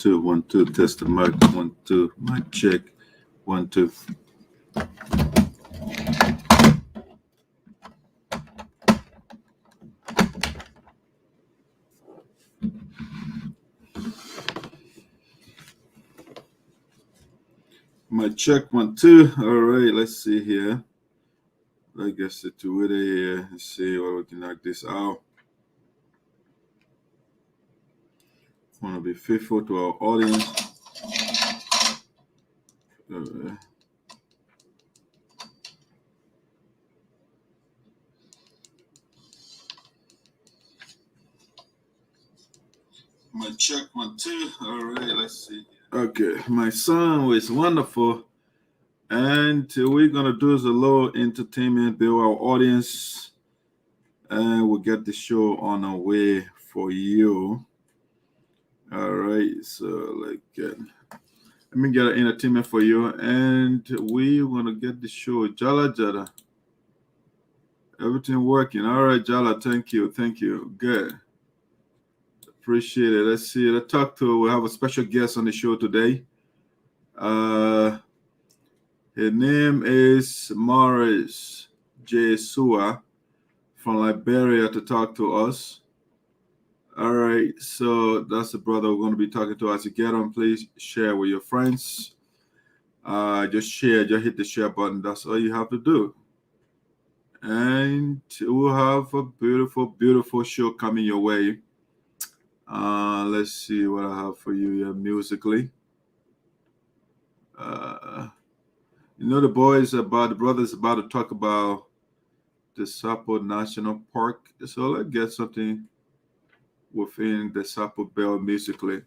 2, 1, 2. Test the mic. 1, 2. Mic check. 1, 2. Mic check. 1, 2. All right. Let's see here. Let's get situated here. Let's see what we can knock this out. Want to be faithful to our audience. My check 1, 2. All right, let's see. Okay, my sound was wonderful, and we're gonna do is a little entertainment, build our audience, and we'll get the show on our way for you. All right, so let me get an entertainment for you, and we want to get the show. Jala, everything working. All right, Jala, thank you. Good, appreciate it. Let's see. We have a special guest on the show today. His name is Morris J. Suah from Liberia to talk to us. All right, so that's the brother we're going to be talking to. As you get on, please share with your friends. Just share, just hit the share button. That's all you have to do. And we'll have a beautiful, beautiful show coming your way. Let's see what I have for you here musically. The brothers about to talk about the Sapo National Park. So let's get something within the Sapo Bell musically.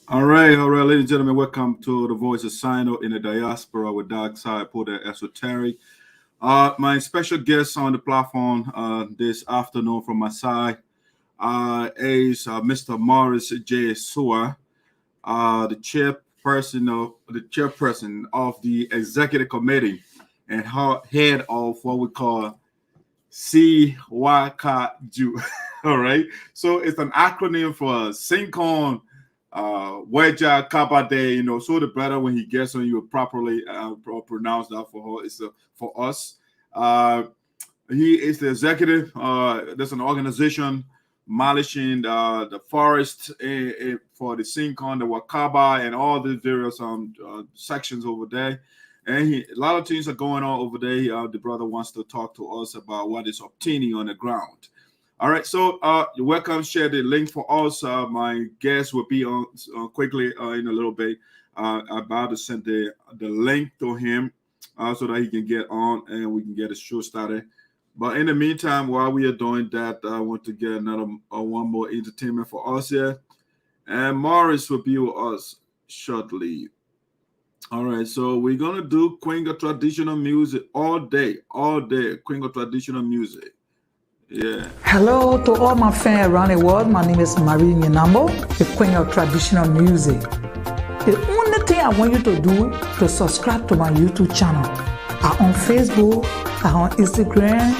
All right, ladies and gentlemen, welcome to the Voice of Sinoe in the Diaspora with Dark Side for the Esoteric. My special guest on the platform this afternoon from my side is Mr. Morris J. Suah, the chairperson of the executive committee and head of what we call SEWACAJUA. All right, so it's an acronym for Seekon, Wedjah, Canadae, so the brother, when he gets on, you will properly pronounce that for her. It's for us. He is the executive. There's an organization managing the forest for the Seekon, the Wakaba, and all the various sections over there. And a lot of things are going on over there. The brother wants to talk to us about what is obtaining on the ground. All right, so you're welcome. Share the link for us. My guest will be on quickly in a little bit. About to send the link to him so that he can get on and we can get the show started. But in the meantime, while we are doing that, I want to get one more entertainment for us here. And Morris will be with us shortly. All right, so we're going to do Kwinga traditional music all day. Kwinga traditional music. Yeah. Hello to all my fans around the world. My name is Marie Ninambo, the queen of traditional music. The only thing I want you to do to subscribe to my YouTube channel. I'm on Facebook, I'm on Instagram,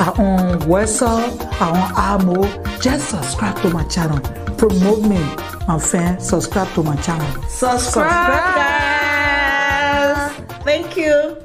I'm on WhatsApp, I'm on Amo. Just subscribe to my channel. Promote me, my fans. Subscribe to my channel. Subscribe, guys. Thank you.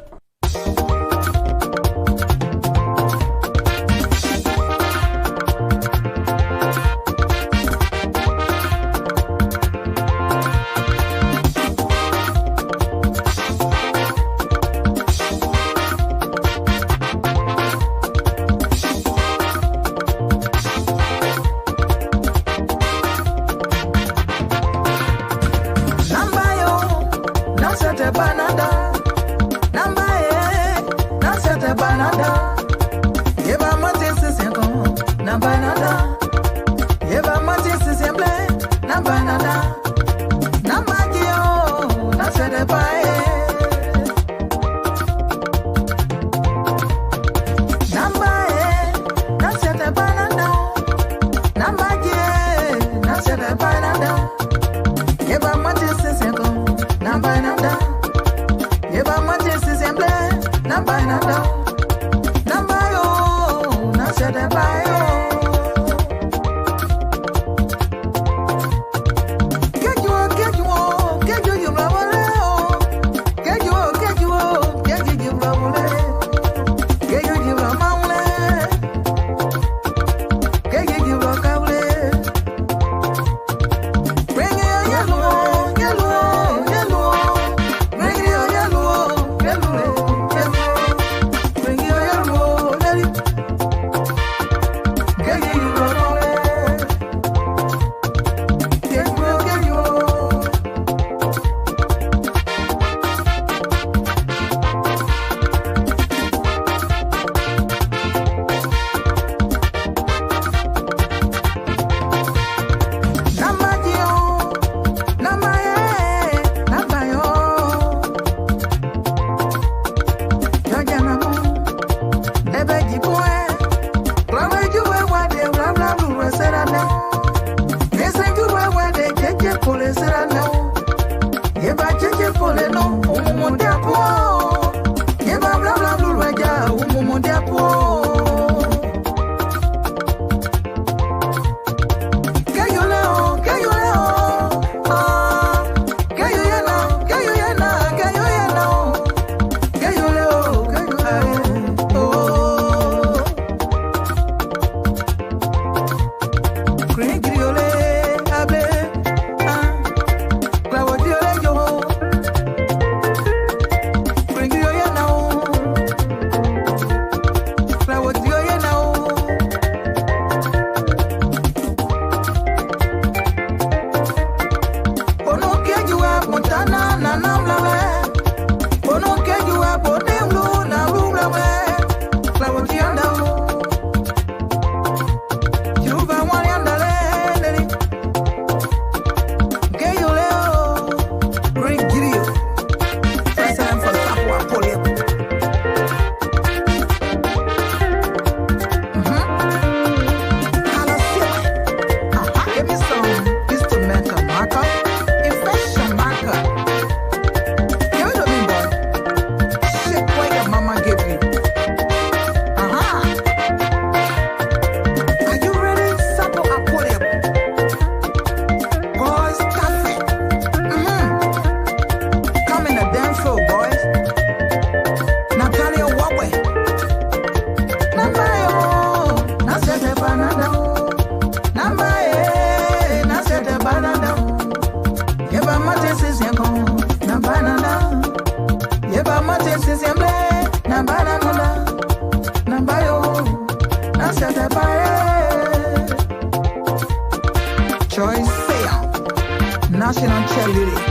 National cheerleading.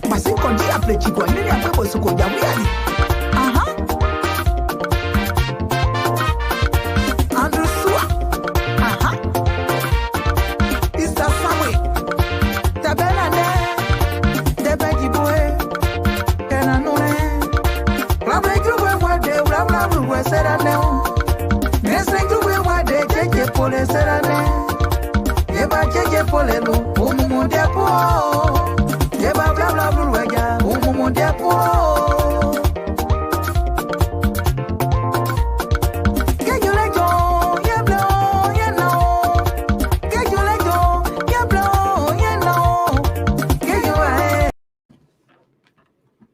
Basi konji aple chiko nini ape bosu ko jabu yali. Andrew Suah. Mr. Samuel. Tabela ne. Debe jiboe. Kena nune. Rabre juwe wade. Rabla buwe serane. Nese juwe wade. Cheche pole serane. Yeba cheche pole lu. Umumu depo. Yeba bla bla Wedjah. Umumu depo.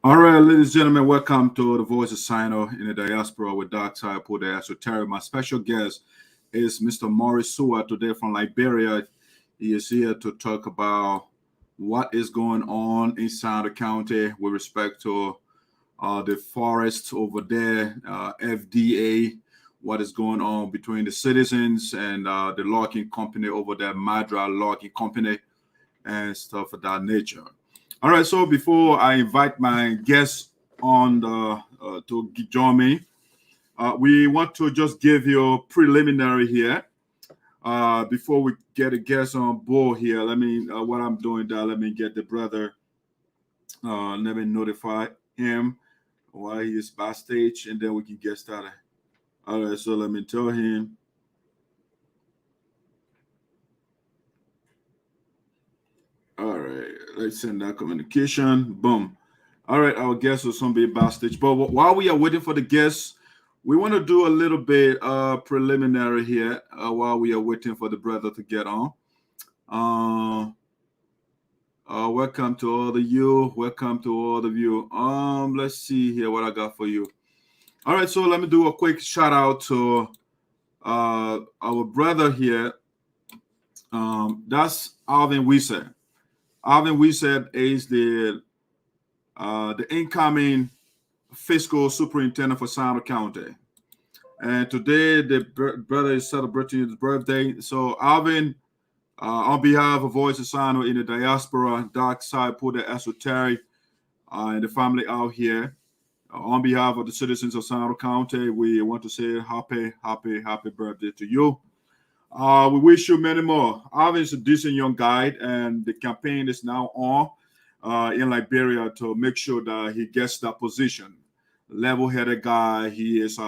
All right, ladies and gentlemen, welcome to the Voice of Sinoe in the Diaspora with Dark Side for the Esoteric. My special guest is Mr. Maurice Suah today from Liberia. He is here to talk about what is going on inside the county with respect to the forests over there, FDA, what is going on between the citizens and the logging company over there, Mandra Logging Company, and stuff of that nature. All right, so before I invite my guests on to join me, we want to just give you a preliminary here. Before we get a guest on board here, let me, what I'm doing there, let me get the brother, let me notify him while he is backstage, and then we can get started. All right, so let me tell him. All right, let's send that communication. Boom. All right, our guest will soon be backstage. But while we are waiting for the guests, we want to do a little bit preliminary here while we are waiting for the brother to get on. Welcome to all of you. Welcome to all of you. Let's see here what I got for you. All right, so let me do a quick shout out to our brother here. That's Alvin Wiese. Alvin Wiese is the incoming fiscal superintendent for Sinoe County. And today the brother is celebrating his birthday. So Alvin, on behalf of Voice of Sinoe in the diaspora, dark side, put the esoteric, and the family out here, on behalf of the citizens of Sinoe County, we want to say happy birthday to you. We wish you many more. Alvin's a decent young guy, and the campaign is now on in Liberia to make sure that he gets that position. Level-headed guy. He is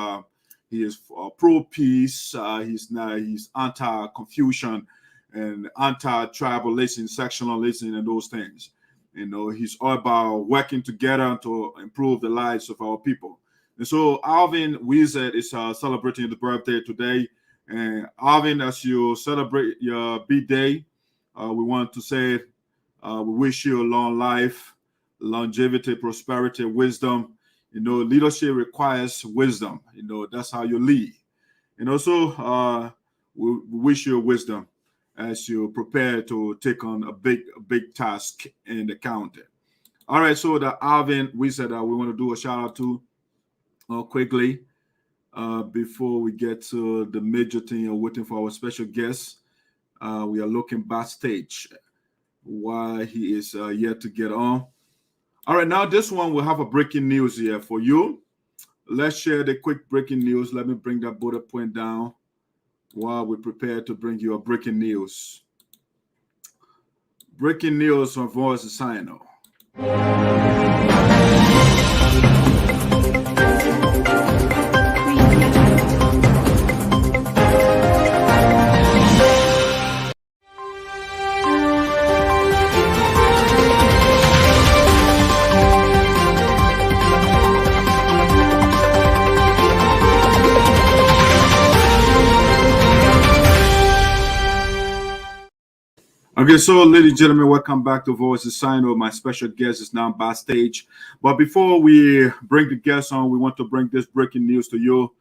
pro-peace. He's anti-confusion and anti-tribalism, sectionalism, and those things. You know, he's all about working together to improve the lives of our people. And so Alvin Wiese is celebrating the birthday today. And Alvin, as you celebrate your birthday, we want to say we wish you a long life, longevity, prosperity, wisdom. You know, leadership requires wisdom. You know, that's how you lead. And also, we wish you wisdom as you prepare to take on a big task in the county. All right, so the Alvin, we said we want to do a shout out to quickly before we get to the major thing of waiting for our special guest. We are looking backstage while he is yet to get on. All right, now this one will have a breaking news here for you. Let's share the quick breaking news. Let me bring that bullet point down while we prepare to bring you a breaking news. Breaking news from Voice of Sinoe. Okay, so ladies and gentlemen, welcome back to Voice of Sinoe. My special guest is now backstage. But before we bring the guest on, we want to bring this breaking news to you.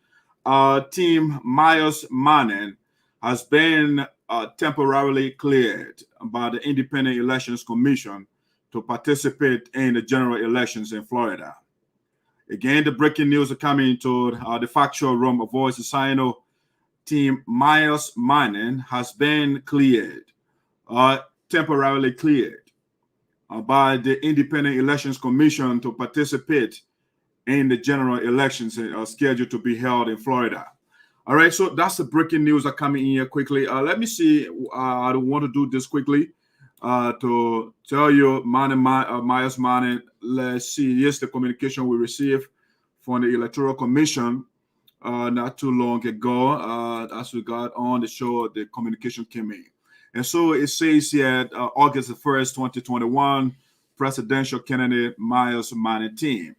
Team Myers Manning has been temporarily cleared by the Independent Elections Commission to participate in the general elections in Florida. Again, the breaking news are coming to the factual room of Voice of Sinoe. Team Myers Manning has been cleared. Temporarily cleared by the Independent Elections Commission to participate in the general elections scheduled to be held in Florida. All right, so that's the breaking news that coming in here quickly. Let me see. I want to do this quickly to tell you, Myers Manning. Let's see. Here's the communication we received from the Electoral Commission not too long ago. As we got on the show, the communication came in. And so it says here, August 1st, 2021, presidential candidate Myers Manning team.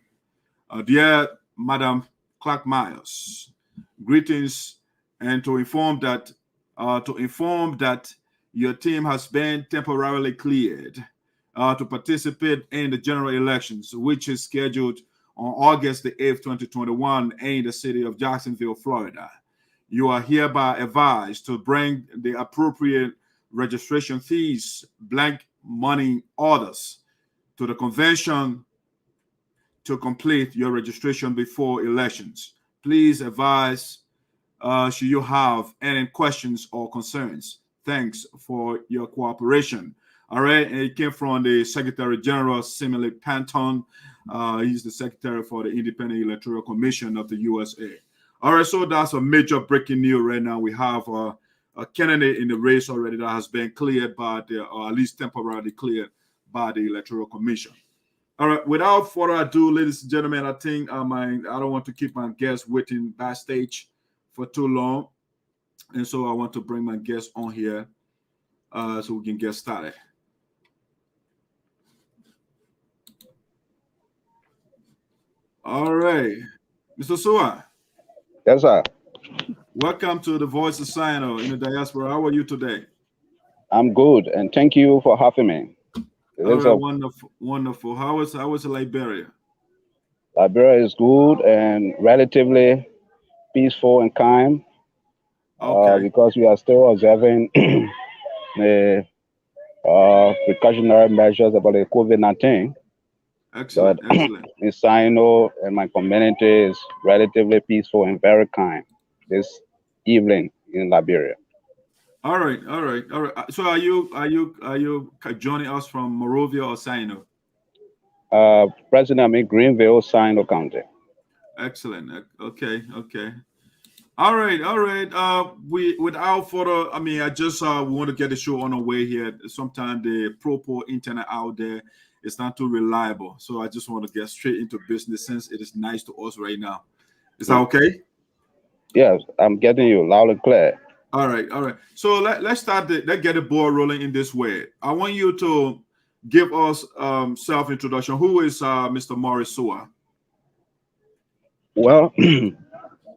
Dear Madam Clark Myers, greetings, and to inform that your team has been temporarily cleared to participate in the general elections, which is scheduled on August the 8th, 2021, in the city of Jacksonville, Florida. You are hereby advised to bring the appropriate registration fees, blank money orders to the convention to complete your registration before elections. Please advise should you have any questions or concerns. Thanks for your cooperation. All right, and it came from the Secretary General, Simile Panton. He's the Secretary for the Independent Electoral Commission of the USA. All right, so that's a major breaking news right now. We have a candidate in the race already that has been cleared by or at least temporarily cleared by the Electoral Commission. All right, without further ado, ladies and gentlemen, I think I don't want to keep my guests waiting backstage for too long. And so I want to bring my guests on here so we can get started. All right. Mr. Suah, Yes, sir. welcome to the Voice of Sinoe in the diaspora. How are you today? I'm good, and thank you for having me. All right, wonderful, wonderful. How is Liberia? Liberia is good and relatively peaceful and calm Okay. because we are still observing the precautionary measures about the COVID-19. Excellent, But excellent. in Sinoe and my community is relatively peaceful and very calm this evening in Liberia. All right, all right, all right. So are you joining us from Monrovia or Sinoe? President, I'm in Greenville, Sinoe County. Excellent. Okay, okay. All right, all right. We without further, I just we want to get the show on our way here. Sometimes the proper internet out there is not too reliable, so I just want to get straight into business since it is nice to us right now. Is that okay? Yes, I'm getting you loud and clear. All right, all right. So let's start. Let's get the ball rolling in this way. I want you to give us self introduction. Who is Mr. Morris Suah? Well,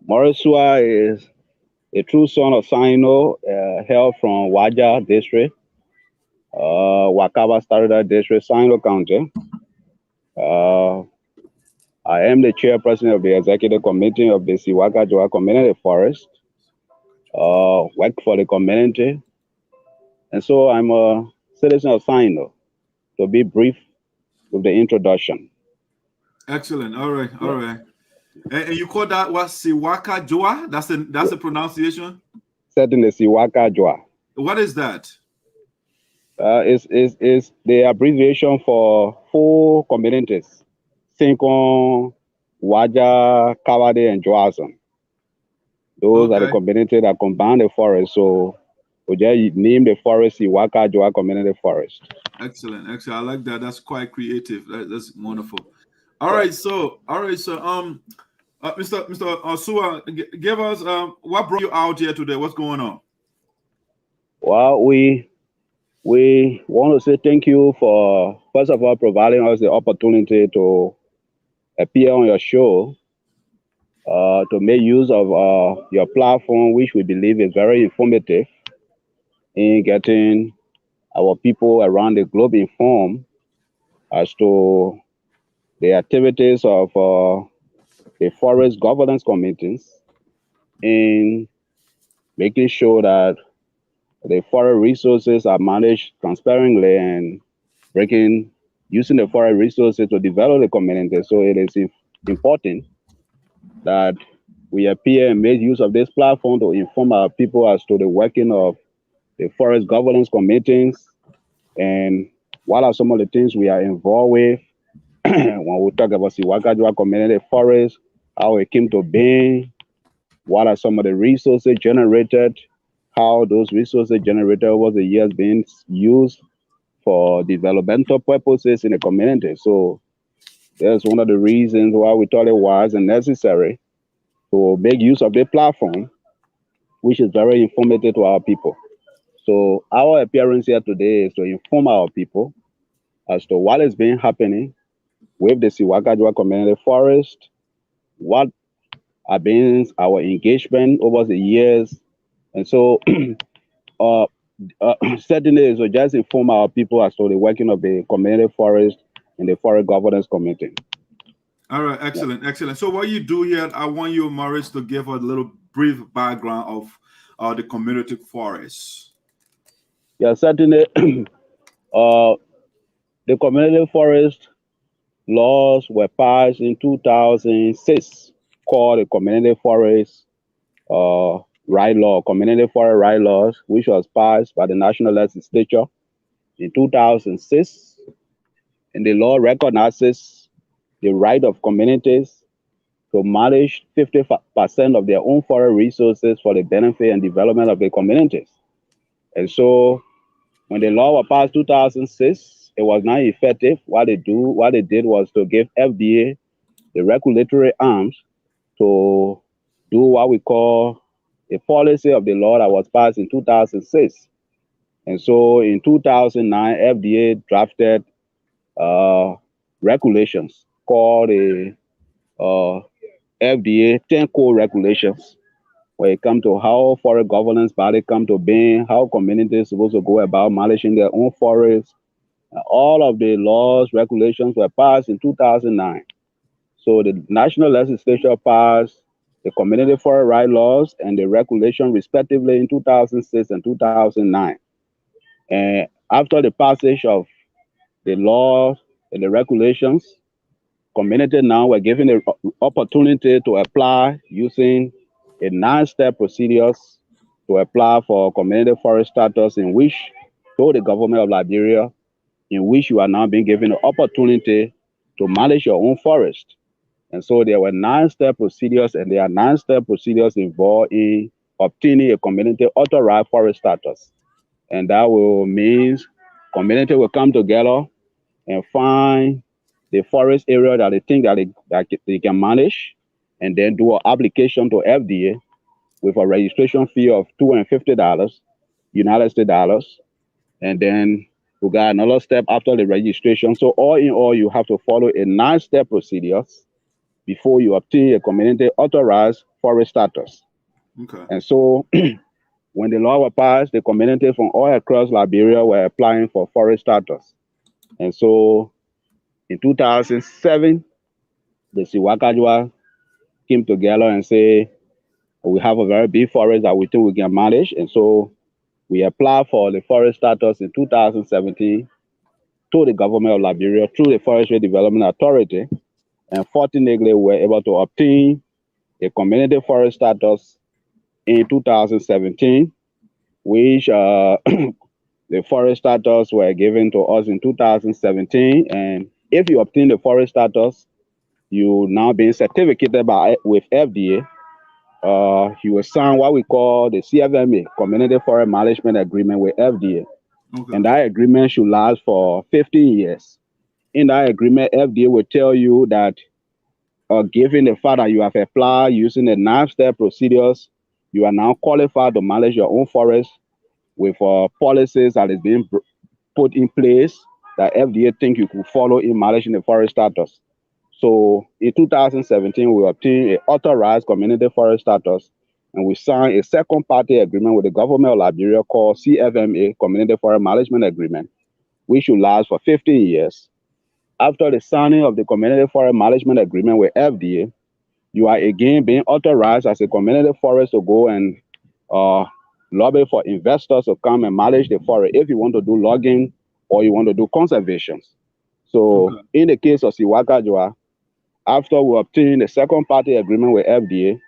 Morris Suah is a true son of Sinoe, hail from Wedjah district, Wakaba Starida district, Sinoe County. I am the chairperson of the executive committee of the SEWACAJUA Community Forest. Work for the community, and so I'm a citizen of Sinoe. To be brief with the introduction. Excellent. All right, all right. And you call that what, SEWACAJUA? That's the pronunciation? Certainly, SEWACAJUA. What is that? Is the abbreviation for 4 communities: Seekon, Wedjah, Canadae, and Juarzon. Those are the communities that combine the forest. So we just name the forest SEWACAJUA Community Forest. Excellent, excellent. I like that. That's quite creative. That's wonderful. All right, so Mr. Suah, give us what brought you out here today? What's going on? Well, we want to say thank you for, first of all, providing us the opportunity to appear on your show, to make use of your platform, which we believe is very informative in getting our people around the globe informed as to the activities of the forest governance committees in making sure that the forest resources are managed transparently and using the forest resources to develop the community. So it is important that we appear and make use of this platform to inform our people as to the working of the forest governance committees and what are some of the things we are involved with when we talk about SEWACAJUA Community Forest, how it came to being, what are some of the resources generated, how those resources generated over the years being used for developmental purposes in the community. So that's one of the reasons why we thought it was necessary to make use of the platform, which is very informative to our people. So our appearance here today is to inform our people as to what is being happening with the SEWACAJUA Community Forest, what have been our engagement over the years. And so certainly is to just inform our people as to the working of the community forest and the forest governance committee. All right, excellent, excellent. So what you do here, I want you, Morris, to give a little brief background of the community forest. Yeah, certainly. The community forest laws were passed in 2006, called the Community Forest Right Law, Community Forest Right Laws, which was passed by the National Legislature in 2006. And the law recognizes the right of communities to manage 50% of their own forest resources for the benefit and development of the communities. And so when the law was passed 2006, it was not effective. What they did was to give FDA the regulatory arms to do what we call a policy of the law that was passed in 2006. And so in 2009, FDA drafted regulations called the FDA 10 core regulations when it comes to how forest governance body come to being, how communities supposed to go about managing their own forests. All of the laws, regulations were passed in 2009. So the national legislature passed the community forest right laws and the regulation respectively in 2006 and 2009. And after the passage of the laws and the regulations, community now were given the opportunity to apply using a 9-step procedures to apply for community forest status in which, through the government of Liberia, in which you are now being given the opportunity to manage your own forest. And so there were 9-step procedures, and there are 9-step procedures involved in obtaining a community authorized forest status. And that will mean community will come together and find the forest area that they think that they can manage, and then do an application to FDA with a registration fee of $250 United States dollars. And then we got another step after the registration. So all in all, you have to follow a 9-step procedures before you obtain a community authorized forest status. Okay. And so when the law was passed, the community from all across Liberia were applying for forest status. And so in 2007, the SEWACAJUA came together and say, we have a very big forest that we think we can manage. And so we applied for the forest status in 2017 to the government of Liberia through the Forestry Development Authority. And fortunately, we were able to obtain a community forest status in 2017, which the forest status were given to us in 2017. And if you obtain the forest status, you now being certificated with FDA. You will sign what we call the CFMA, Community Forest Management Agreement with FDA. Okay. And that agreement should last for 15 years. In that agreement, FDA will tell you that given the fact that you have applied using the 9-step procedures, you are now qualified to manage your own forest with policies that is being put in place that FDA think you could follow in managing the forest status. So in 2017, we obtained an authorized community forest status, and we signed a second party agreement with the government of Liberia called CFMA, Community Forest Management Agreement, which should last for 15 years. After the signing of the Community Forest Management Agreement with FDA, you are again being authorized as a community forest to go and lobby for investors to come and manage the forest if you want to do logging or you want to do conservation. So in the case of SEWACAJUA, after we obtained the second party agreement with FDA,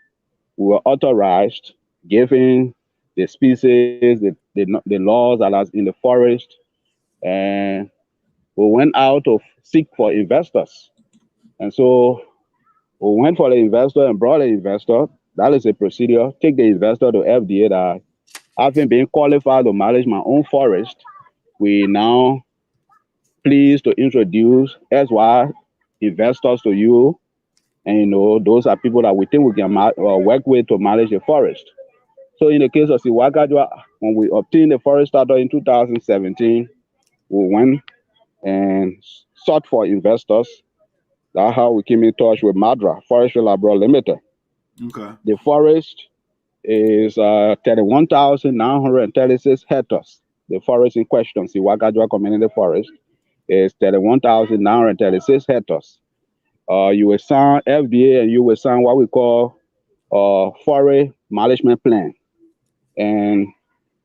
we were authorized, given the species, the laws that are in the forest, and we went out to seek for investors. And so we went for the investor and brought the investor. That is a procedure. Take the investor to FDA that having been qualified to manage my own forest, we now pleased to introduce SY investors to you. And you know, those are people that we think we can work with to manage the forest. So in the case of SEWACAJUA, when we obtained the forest status in 2017, we went and sought for investors. That's how we came in touch with Mandra Forestry Labor Limited. Okay. The forest is 31,936 hectares. The forest in question, SEWACAJUA Community Forest, is 31,936 hectares. You will sign FDA and you will sign what we call forest management plan. And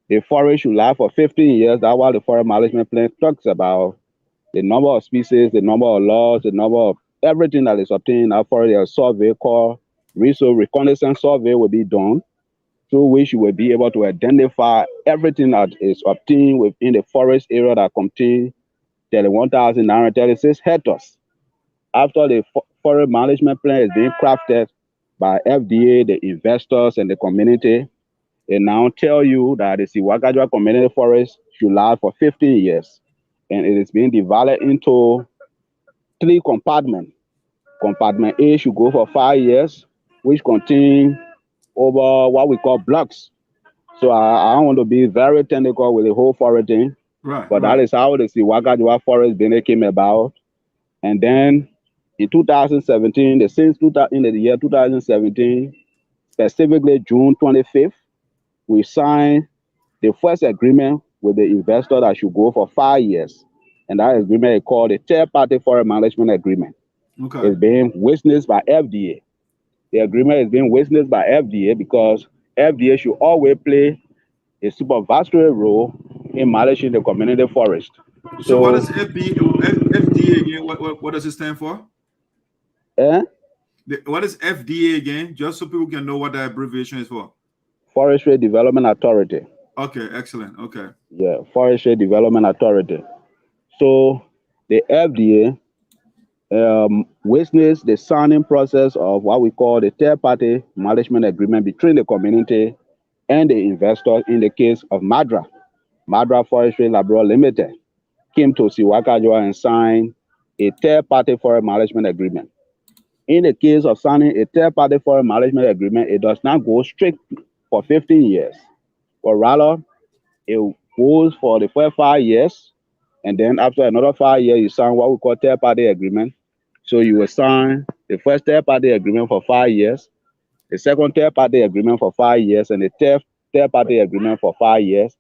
the forest should last for 15 years. That's why the forest management plan talks about the number of species, the number of laws, the number of everything that is obtained in that forest. A survey called resource reconnaissance survey will be done, through which you will be able to identify everything that is obtained within the forest area that contains 31,936 hectares. After the forest management plan is being crafted by FDA, the investors, and the community, they now tell you that the SEWACAJUA Community Forest should last for 15 years. And it is being divided into 3 compartments. Compartment A should go for 5 years, which contain over what we call blocks. So I don't want to be very technical with the whole forest thing, but that is how the SEWACAJUA Forest came about. And then in 2017, in the year 2017, specifically June 25th, we signed the first agreement with the investor that should go for 5 years. And that agreement is called the Third-Party Forest Management Agreement. Okay. It's being witnessed by FDA. The agreement is being witnessed by FDA because FDA should always play a supervisory role in managing the community forest. So what is FDA again? What does it stand for? What is FDA again? Just so people can know what the abbreviation is for. Forestry Development Authority. Okay, excellent. Okay. Yeah, Forestry Development Authority. So the FDA witnessed the signing process of what we call the third-party management agreement between the community and the investor in the case of Mandra Forestry Labour Limited came to SEWACAJUA and signed a third-party forest management agreement. In the case of signing a third-party forest management agreement, it does not go straight for 15 years, but rather it goes for the first 5 years, and then after another 5 years, you sign what we call third-party agreement. So you will sign the first third-party agreement for 5 years, the second third-party agreement for 5 years, and the third-party agreement for 5 years,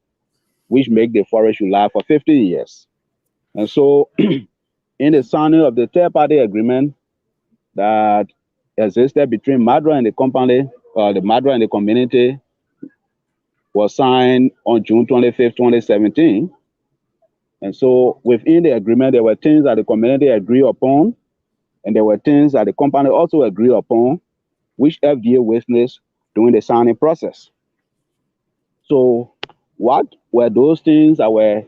which make the forest last for 15 years. And so in the signing of the third-party agreement that existed between Mandra and the company, the Mandra and the community, was signed on June 25th, 2017. And so within the agreement, there were things that the community agreed upon, and there were things that the company also agreed upon, which FDA witnessed during the signing process. So what were those things that were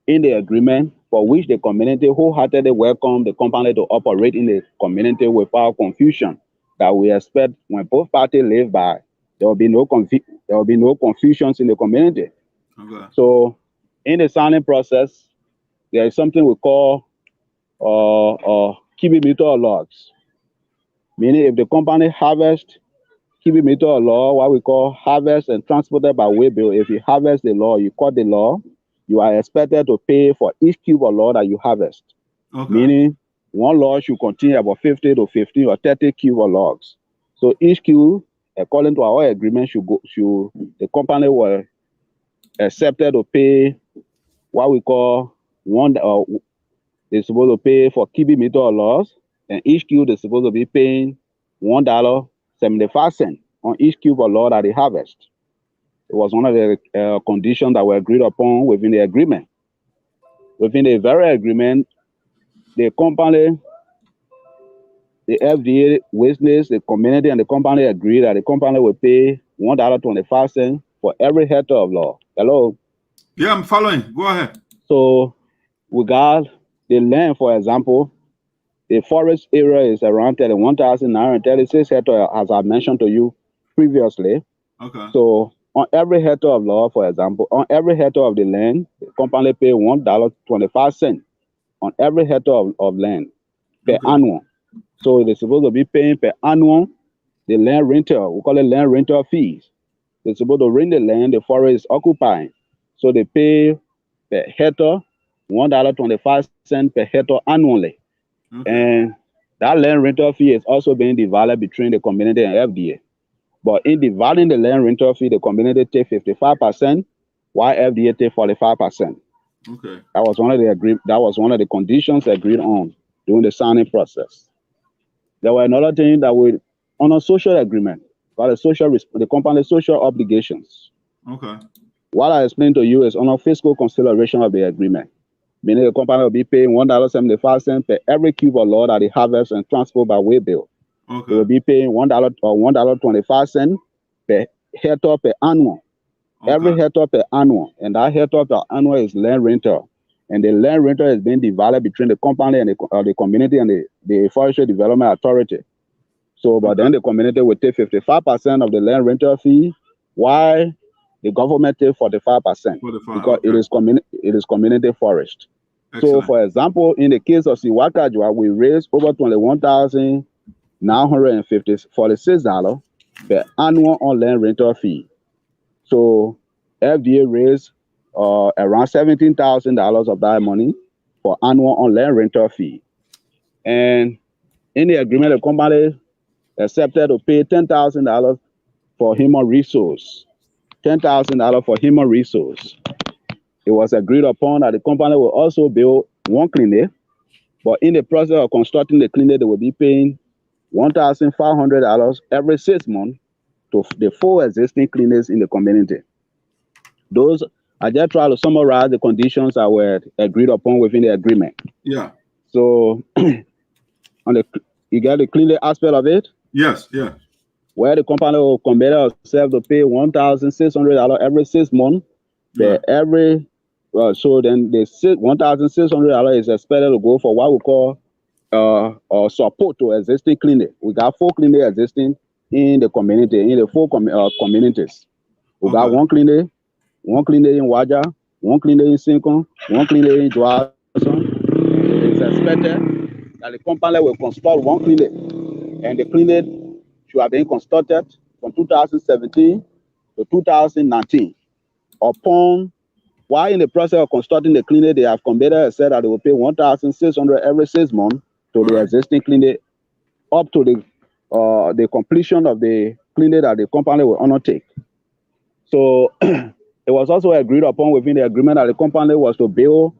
in the agreement for which the community wholeheartedly welcomed the company to operate in the community without confusion that we expect when both parties live by? There will be no confusions in the community. Okay. So in the signing process, there is something we call cubic meter logs. Meaning if the company harvests cubic meter log, what we call harvest and transported by way bill, if you harvest the log, you cut the log, you are expected to pay for each cube of log that you harvest. Okay. Meaning one log should contain about 50 to 15 or 30 cube of logs. So each cube, according to our agreement, the company will accepted to pay what we call they're supposed to pay for cubic meter of logs, and each cube is supposed to be paying $1.75 on each cube of log that they harvest. It was one of the conditions that were agreed upon within the agreement. Within the very agreement, the company, the FDA witness, the community, and the company agreed that the company will pay $1.25 for every hectare of log. Hello? Yeah, I'm following. Go ahead. So we got the land, for example, the forest area is around 31,936 hectares, as I mentioned to you previously. Okay. So on every hectare of log, for example, on every hectare of the land, the company pay $1.25 on every hectare of land per annum. So it is supposed to be paying per annum the land rental. We call it land rental fees. They're supposed to rent the land the forest is occupying. So they pay per hectare $1.25 per hectare annually. Okay. And that land rental fee is also being divided between the community and FDA. But in dividing the land rental fee, the community take 55%, while FDA take 45%. Okay. That was one of the conditions agreed on during the signing process. There were another thing that we on a social agreement, called the company's social obligations. Okay. What I explained to you is on a fiscal consideration of the agreement. Meaning the company will be paying $1.75 per every cube of log that they harvest and transport by way bill. Okay. They will be paying $1 or $1.25 per hectare per annum. Okay. Every hectare per annum. And that hectare per annum is land rental. And the land rental is being divided between the company and the community and the Forestry Development Authority. So, but then the community will take 55% of the land rental fee, while the government take 45%. Because it is community forest. Excellent. So, for example, in the case of SEWACAJUA, we raised over $21,946 per annual on land rental fee. So FDA raised around $17,000 of that money for annual on land rental fee. And In the agreement, the company accepted to pay $10,000 for human resource. $10,000 for human resource. It was agreed upon that the company will also build one clinic, but in the process of constructing the clinic, they will be paying $1,500 every 6 months to the 4 existing clinics in the community. Those, I just try to summarize the conditions that were agreed upon within the agreement. Yeah. So, you get the clinic aspect of it? Yes, yeah. Where the company will commit itself to pay $1,600 every 6 months. Yeah. So then the $1,600 is expected to go for what we call support to existing clinic. We got 4 clinics existing in the community, in the 4 communities. We got one clinic in Wedjah, one clinic in Seekon, one clinic in Juarzon. It's expected that the company will construct one clinic, and the clinic should have been constructed from 2017 to 2019. While in the process of constructing the clinic, they have committed and said that they will pay $1,600 every 6 months to the existing clinic up to the completion of the clinic that the company will undertake. So it was also agreed upon within the agreement that the company was to build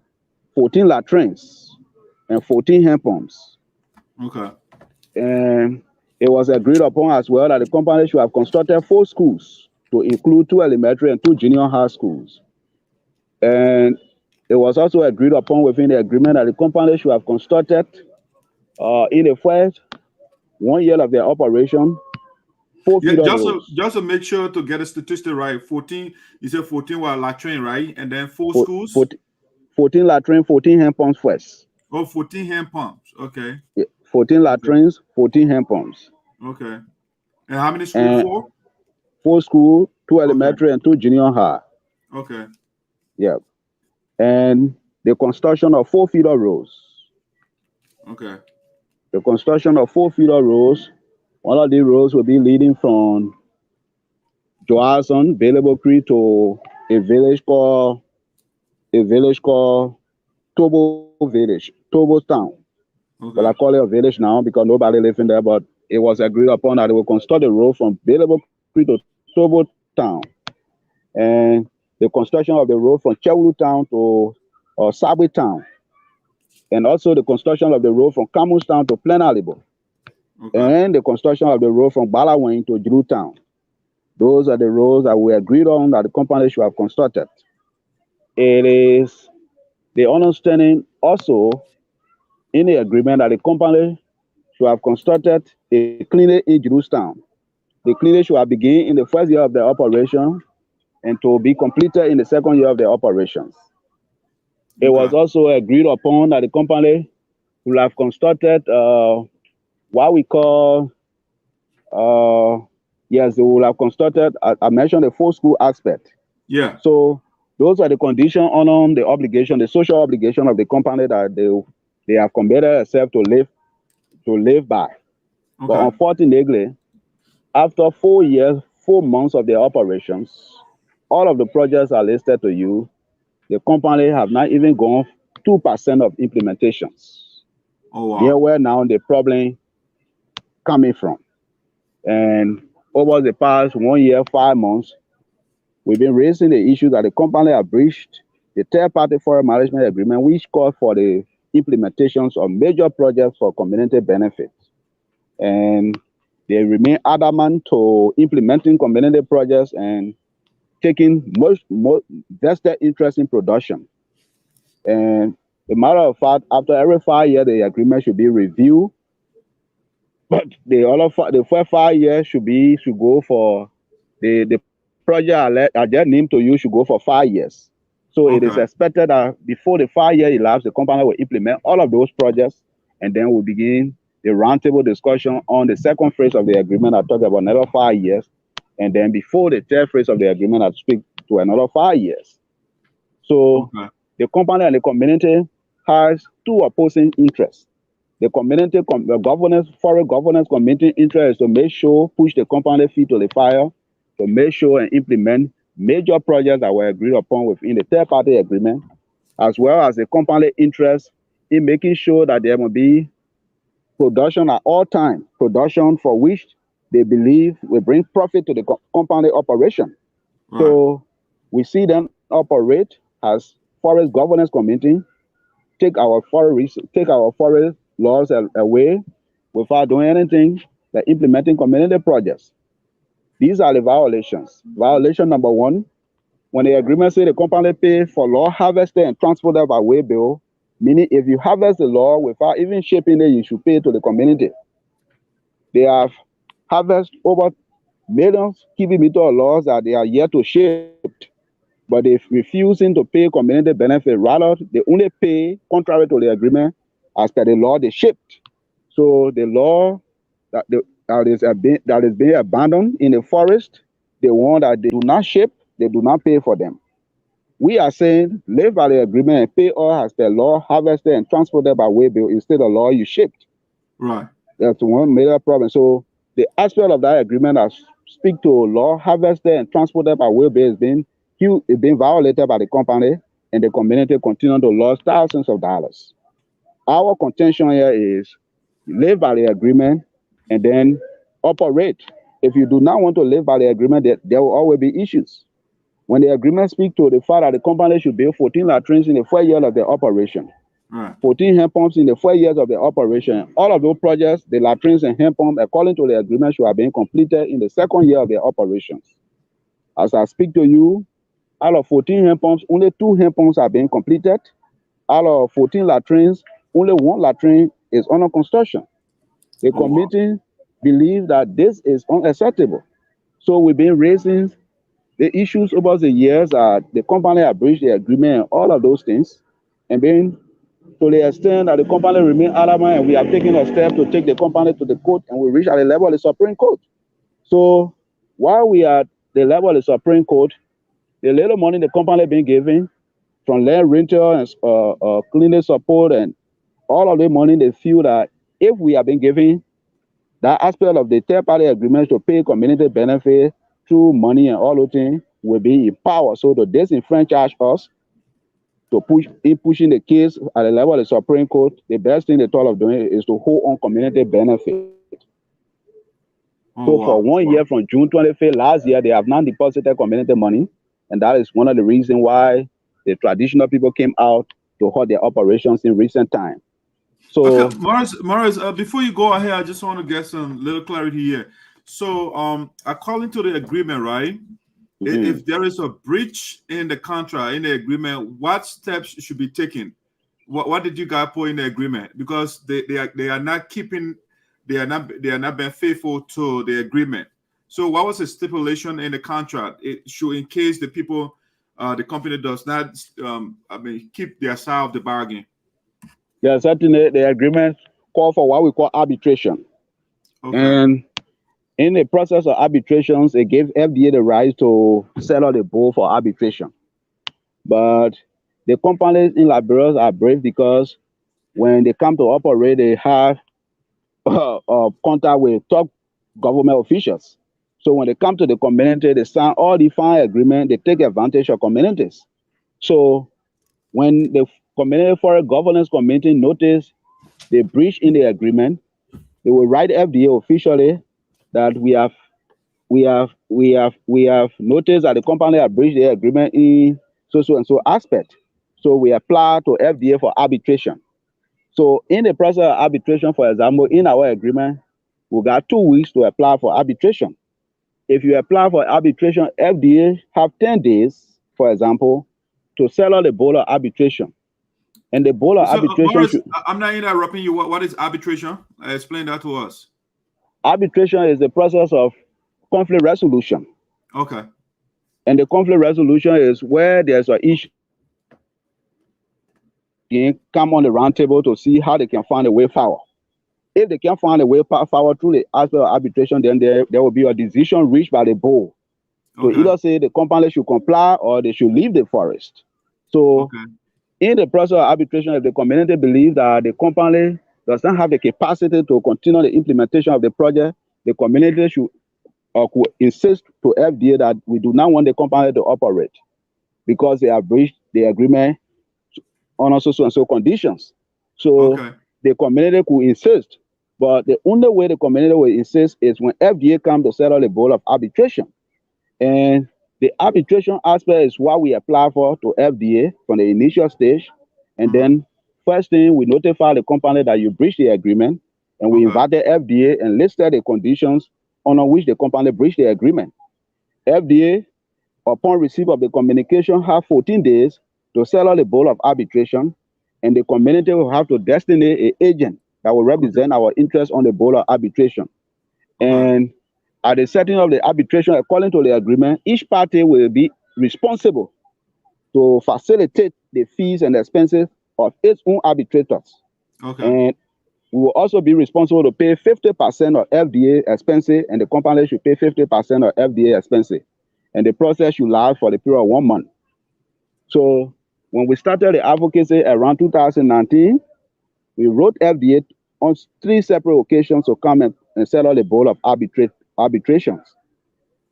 14 latrines and 14 hand pumps. Okay. And it was agreed upon as well that the company should have constructed 4 schools to include 2 elementary and 2 junior high schools. And it was also agreed upon within the agreement that the company should have constructed in the first 1 year of their operation, 4 feeder roads. Just to make sure to get a statistic right, 14, you said 14 were latrine, right? And then 4 schools? 14 latrine, 14 hand pumps first. Oh, 14 hand pumps. Okay. Yeah, 14 latrines, 14 hand pumps. Okay. And how many schools for? 4 schools, 2 elementary and 2 junior high. Okay. Yeah. And the construction of 4 feeder roads. Okay. The construction of 4 feeder roads. One of the roads will be leading from Juarzon, Bailable Creek, to a village called Tobo Village, Tobo Town. Okay. But I call it a village now because nobody lives in there, but it was agreed upon that they will construct the road from Bailable Creek to Tobo Town. And the construction of the road from Chewulu Town to Sabwe Town. And also the construction of the road from Camus Town to Plenalibo. Okay. And the construction of the road from Balawang to Drew Town. Those are the roads that we agreed on that the company should have constructed. It is the understanding also in the agreement that the company should have constructed a clinic in Drew Town. The clinic should have begun in the first year of the operation and to be completed in the second year of the operations. It was also agreed upon that the company will have constructed what we call, they will have constructed, I mentioned the 4 school aspect. Yeah. So those are the conditions on the obligation, the social obligation of the company that they have committed themselves to live by. Okay. But unfortunately, after 4 years, 4 months of their operations, all of the projects are listed to you. The company have not even gone 2% of implementations. Oh, wow. Here where now the problem coming from. And over the past 1 year, 5 months, we've been raising the issue that the company have breached the third-party forest management agreement, which called for the implementations of major projects for community benefits. And they remain adamant to implementing community projects and taking most vested interest in production. And as a matter of fact, after every 5 years, the agreement should be reviewed. But the first 5 years should go for the project I just named to you should go for 5 years. So it is expected that before the 5 year elapsed, the company will implement all of those projects, and then we'll begin the roundtable discussion on the second phase of the agreement. I talk about another 5 years. And then before the third phase of the agreement, I speak to another 5 years. So the company and the community has 2 opposing interests. The community, forest governance community interest is to make sure, push the company feet to the fire, to make sure and implement major projects that were agreed upon within the third-party agreement, as well as the company interest in making sure that there will be production at all times, production for which they believe will bring profit to the company operation. Right. So we see them operate as forest governance committee, take our forest laws away without doing anything, like implementing community projects. These are the violations. Violation number 1, when the agreement say the company pay for log harvested and transported by way bill, meaning if you harvest the log without even shipping it, you should pay to the community. They have harvested over millions cubic meters of logs that they are yet to ship, but they're refusing to pay community benefit. Rather, they only pay contrary to the agreement as per the law they shipped. So the law that is being abandoned in the forest, the one that they do not ship, they do not pay for them. We are saying live by the agreement and pay all as per law harvested and transported by way bill instead of law you shipped. Right. That's one major problem. So the aspect of that agreement that speak to law harvested and transported by way bill is being violated by the company, and the community continue to lose thousands of dollars. Our contention here is live by the agreement and then operate. If you do not want to live by the agreement, there will always be issues. When the agreement speaks to the fact that the company should build 14 latrines in the 4 years of the operation, Right. 14 hand pumps in the 4 years of the operation, all of those projects, the latrines and hand pumps, according to the agreement, should have been completed in the 2nd year of the operations. As I speak to you, out of 14 hand pumps, only 2 hand pumps are being completed. Out of 14 latrines, only 1 latrine is under construction. The committee believes that this is unacceptable. So we've been raising the issues over the years that the company have breached the agreement and all of those things. And then to the extent that the company remain adamant, and we have taken a step to take the company to the court, and we reach at the level of the Supreme Court. So while we are at the level of the Supreme Court, the little money the company been given from land rental and cleaning support and all of the money, they feel that if we have been giving that aspect of the third-party agreement to pay community benefit through money and all those things will be in power. So to disenfranchise us, to pushing the case at the level of the Supreme Court, the best thing they thought of doing is to hold on community benefit. For 1 year from June 25th last year, they have not deposited community money. And that is one of the reasons why the traditional people came out to hold their operations in recent time. So, okay, Morris, before you go ahead, I just want to get some little clarity here. So, according to the agreement, right? If there is a breach in the contract, in the agreement, what steps should be taken? What did you guys put in the agreement? Because they are not keeping, they are not being faithful to the agreement. So, what was the stipulation in the contract? It should, in case the people, the company does not, keep their side of the bargain. Yeah, certainly the agreement call for what we call arbitration. Okay. And in the process of arbitrations, it gave FDA the right to settle the bill for arbitration. But the companies in Liberia are brave because when they come to operate, they have contact with top government officials. So when they come to the community, they sign all the fine agreement, they take advantage of communities. So when the Community Forest Governance Committee noticed the breach in the agreement, they will write FDA officially that we have noticed that the company have breached the agreement in so and so aspect. So we apply to FDA for arbitration. So in the process of arbitration, for example, in our agreement, we got 2 weeks to apply for arbitration. If you apply for arbitration, FDA have 10 days, for example, to settle the bill of arbitration. And the bill of arbitration... Morris, I'm not interrupting you. What is arbitration? Explain that to us. Arbitration is the process of conflict resolution. Okay. And the conflict resolution is where there's an issue. They come on the round table to see how they can find a way forward. If they can't find a way forward through the aspect of arbitration, then there will be a decision reached by the board. Okay. To either say the company should comply or they should leave the forest. So in the process of arbitration, if the community believes that the company does not have the capacity to continue the implementation of the project, the community should could insist to FDA that we do not want the company to operate because they have breached the agreement on so and so conditions. So the community could insist But the only way the community will insist is when FDA comes to settle the board of arbitration. And the arbitration aspect is what we apply for to FDA from the initial stage. And then first thing, we notify the company that you breached the agreement, and we invited FDA and listed the conditions under which the company breached the agreement. FDA, upon receipt of the communication, have 14 days to settle the board of arbitration, and the community will have to designate an agent that will represent our interests on the board of arbitration. And at the setting of the arbitration, according to the agreement, each party will be responsible to facilitate the fees and expenses of its own arbitrators. And we will also be responsible to pay 50% of FDA expenses, and the company should pay 50% of FDA expenses. And the process should last for the period of 1 month. So when we started the advocacy around 2019, we wrote FDA on 3 separate occasions to come and settle the board of arbitrations.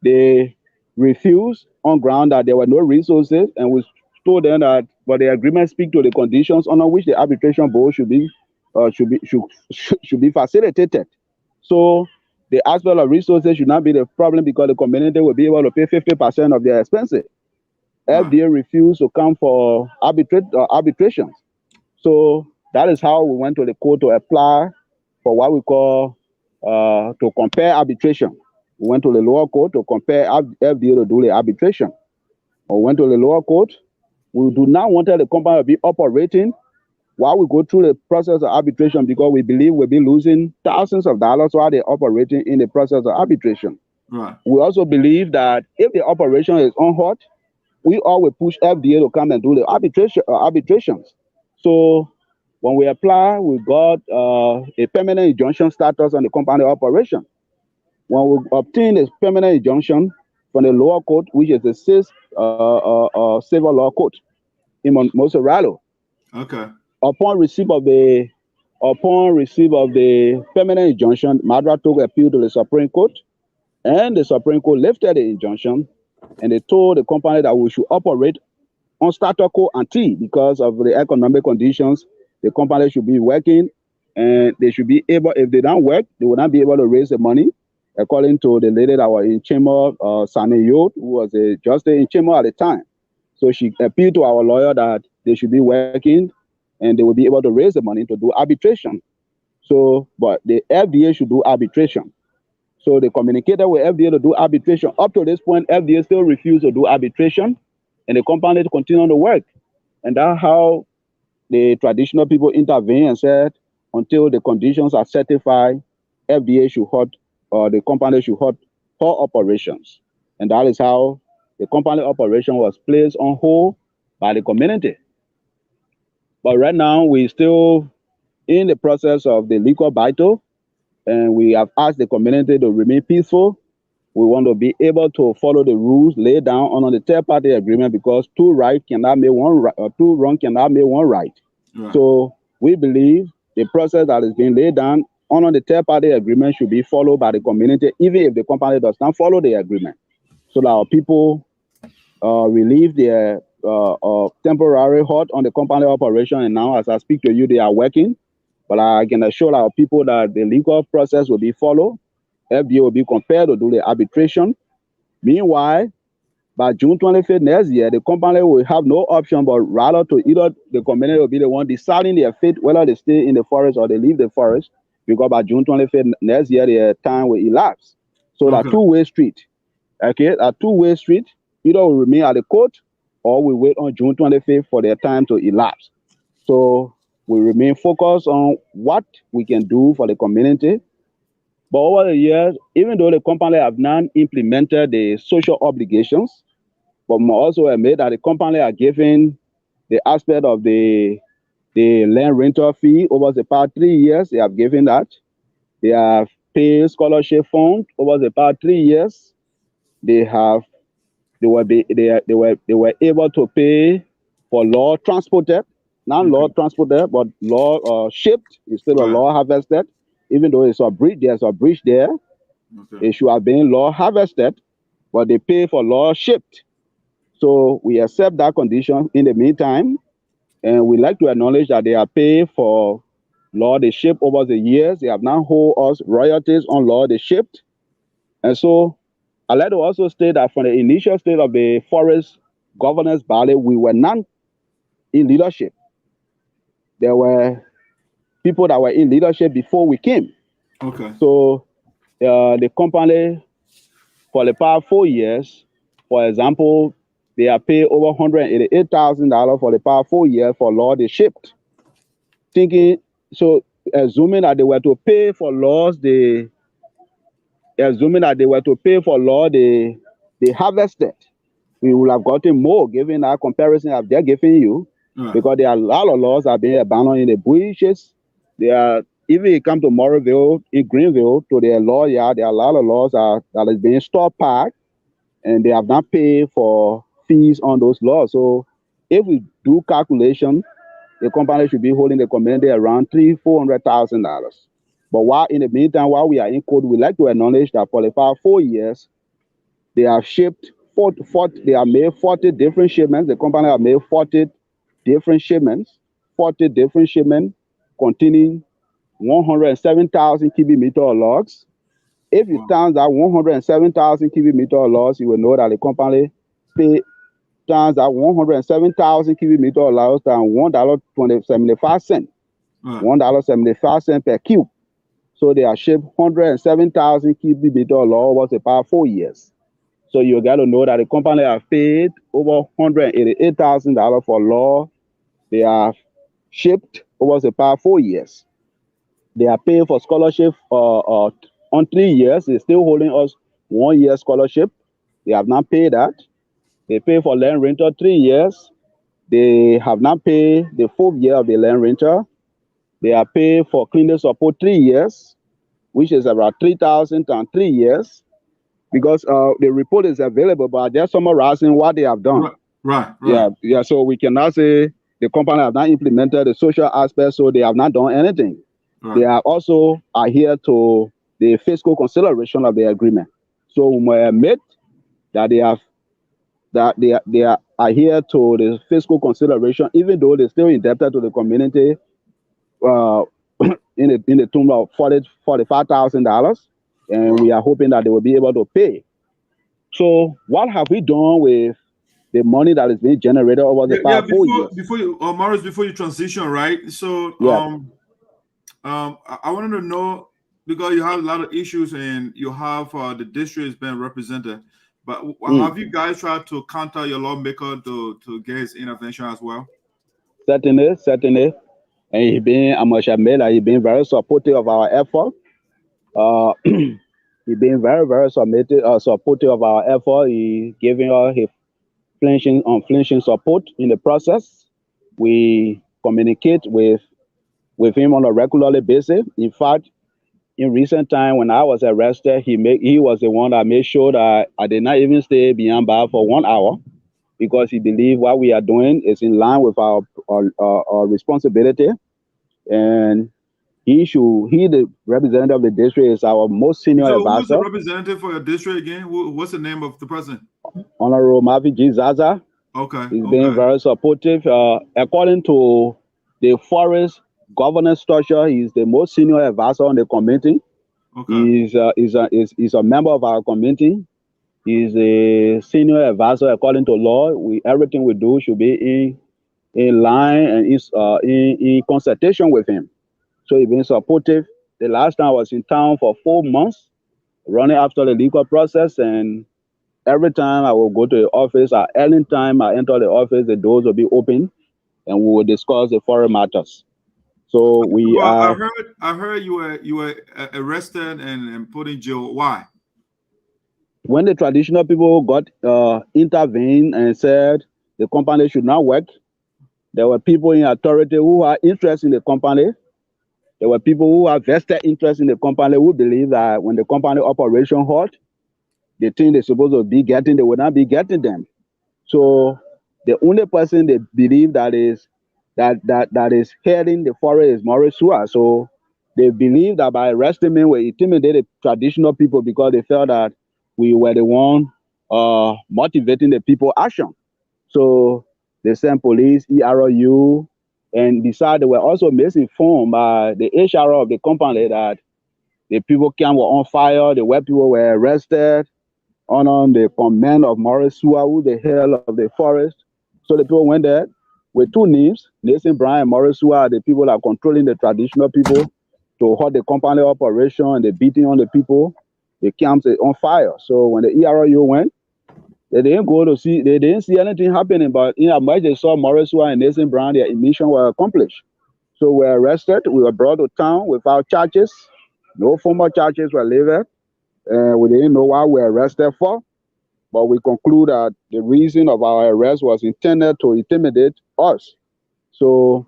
They refused on ground that there were no resources, and we told them that, but the agreement speaks to the conditions under which the arbitration board should be facilitated. So the aspect of resources should not be the problem, because the community will be able to pay 50% of their expenses. FDA refused to come for arbitrations. So that is how we went to the court to apply for what we call to compare arbitration. We went to the lower court to compare FDA to do the arbitration. We went to the lower court. We do not want the company to be operating while we go through the process of arbitration, because we believe we'll be losing thousands of dollars while they're operating in the process of arbitration. We also believe that if the operation is on hold, we all will push FDA to come and do the arbitrations. So when we apply, we got a permanent injunction status on the company operation. When we obtain a permanent injunction from the lower court, which is the 6th civil law court in Moserado. Upon receipt of the permanent injunction, Mandra took appeal to the Supreme Court, and the Supreme Court lifted the injunction, and they told the company that we should operate on status quo ante, because of the economic conditions. The company should be working, and they should be able, if they don't work, they will not be able to raise the money, according to the lady that was in chamber, Sinoe, who was a justice in chamber at the time. So she appealed to our lawyer that they should be working, and they will be able to raise the money to do arbitration. So, but the FDA should do arbitration. So they communicated with FDA to do arbitration. Up to this point, FDA still refused to do arbitration, and the company continued to work. And that's how the traditional people intervened and said, until the conditions are certified, FDA should halt, or the company should halt all operations. And that is how the company operation was placed on hold by the community. But right now, we're still in the process of the legal battle, and we have asked the community to remain peaceful. We want to be able to follow the rules laid down under the third-party agreement, because 2 rights cannot make 1 right, or 2 wrongs cannot make 1 right. So we believe the process that is being laid down under the third-party agreement should be followed by the community, even if the company does not follow the agreement, so that our people relieve their temporary halt on the company operation. And now, as I speak to you, they are working. But I can assure our people that the legal process will be followed. FDA will be compelled to do the arbitration. Meanwhile, by June 25th next year, the company will have no option but rather to either the community will be the one deciding their fate, whether they stay in the forest or they leave the forest, because by June 25th next year, their time will elapse. So that 2-way street. Okay, a 2-way street. Either we remain at the court, or we wait on June 25th for their time to elapse. So we remain focused on what we can do for the community. But over the years, even though the company have not implemented the social obligations, but we also admit that the company are giving the aspect of the land rental fee over the past 3 years. They have given that. They have paid scholarship fund over the past 3 years. They were able to pay for law transported, not law transported, but law shipped instead of law harvested. Even though it's a bridge, there's a bridge there. It should have been law harvested, but they pay for law shipped. So we accept that condition in the meantime, and we like to acknowledge that they are paid for law they shipped over the years. They have now hold us royalties on law they shipped. And so I'd like to also state that from the initial state of the forest governance body, we were not in leadership. There were people that were in leadership before we came. Okay. So the company, for the past 4 years, for example, they have paid over $188,000 for the past 4 years for law they shipped. Assuming that they were to pay for laws they harvested, we would have gotten more given our comparison that they're giving you, because there are a lot of laws that are being abandoned in the bushes. Even you come to Morrowville, in Greenville, to their law yard, there are a lot of laws that is being stored parked, and they have not paid for fees on those laws. So if we do calculation, the company should be holding the community around $300,000-$400,000. But while in the meantime, while we are in court, we like to acknowledge that for the past 4 years, they have shipped they have made 40 different shipments. The company have made 40 different shipments containing 107,000 cubic meter of logs. If you times that 107,000 cubic meter of logs, you will know that the company paid times that 107,000 cubic meter of logs times $1.75. $1.75 per cube. So they have shipped 107,000 cubic meter of log over the past 4 years. So you got to know that the company have paid over $188,000 for log they have shipped over the past 4 years. They are paying for scholarship on 3 years. They're still holding us 1 year scholarship. They have not paid that. They pay for land rental 3 years. They have not paid the 4th year of the land rental. They are paid for cleaning support 3 years, which is about $3,000 and 3 years, because the report is available, but they're summarizing what they have done. Right. Yeah. So we cannot say the company have not implemented the social aspect, so they have not done anything. Right. They are also adhere to the fiscal consideration of the agreement. So we may admit that they are adhere to the fiscal consideration, even though they're still indebted to the community in the tune of $45,000, and we are hoping that they will be able to pay. So what have we done with the money that is being generated over the past 4 years? Maurice, before you transition, right? So I wanted to know, because you have a lot of issues and you have the district has been represented, but have you guys tried to counter your lawmaker to get his intervention as well? Certainly. And he's been very supportive of our effort. He's been very, very supportive of our effort. He's giving us his unflinching support in the process. We communicate with him on a regular basis. In fact, in recent time, when I was arrested, he was the one that made sure that I did not even stay beyond bar for 1 hour, because he believed what we are doing is in line with our responsibility. And he, the representative of the district, is our most senior advisor. Who's the representative for your district again? What's the name of the president? Honorable Mavi G. Zaza. Okay. He's been very supportive. According to the forest governance structure, he's the most senior advisor on the committee. Okay. He's a member of our committee. He's a senior advisor according to law. Everything we do should be in line and in consultation with him. So he's been supportive. The last time I was in town for 4 months, running after the legal process, and every time I will go to the office, at any time I enter the office, the doors will be open, and we will discuss the foreign matters. So I heard you were arrested and put in jail. Why? When the traditional people got intervened and said the company should not work, there were people in authority who are interested in the company. There were people who have vested interest in the company who believe that when the company operation halt, the thing they're supposed to be getting, they will not be getting them. So the only person they believe that is heading the forest is Maurice Suah. So they believe that by arresting me, we intimidated traditional people because they felt that we were the one motivating the people action. So they sent police, ERU, And besides, they were also misinformed by the HR of the company that the people camp were on fire, the white people were arrested on the command of Maurice Suah, who the hell of the forest. So the people went there with two names, Nathan Bryan and Maurice Suah, the people that are controlling the traditional people to halt the company operation and the beating on the people. The camps are on fire. So when the ERU went, they didn't go to see, they didn't see anything happening, but in as much they saw Maurice Suah and Nathan Bryan, their mission were accomplished. So we were arrested, we were brought to town without charges. No formal charges were levied. We didn't know what we were arrested for, but we conclude that the reason of our arrest was intended to intimidate us. So,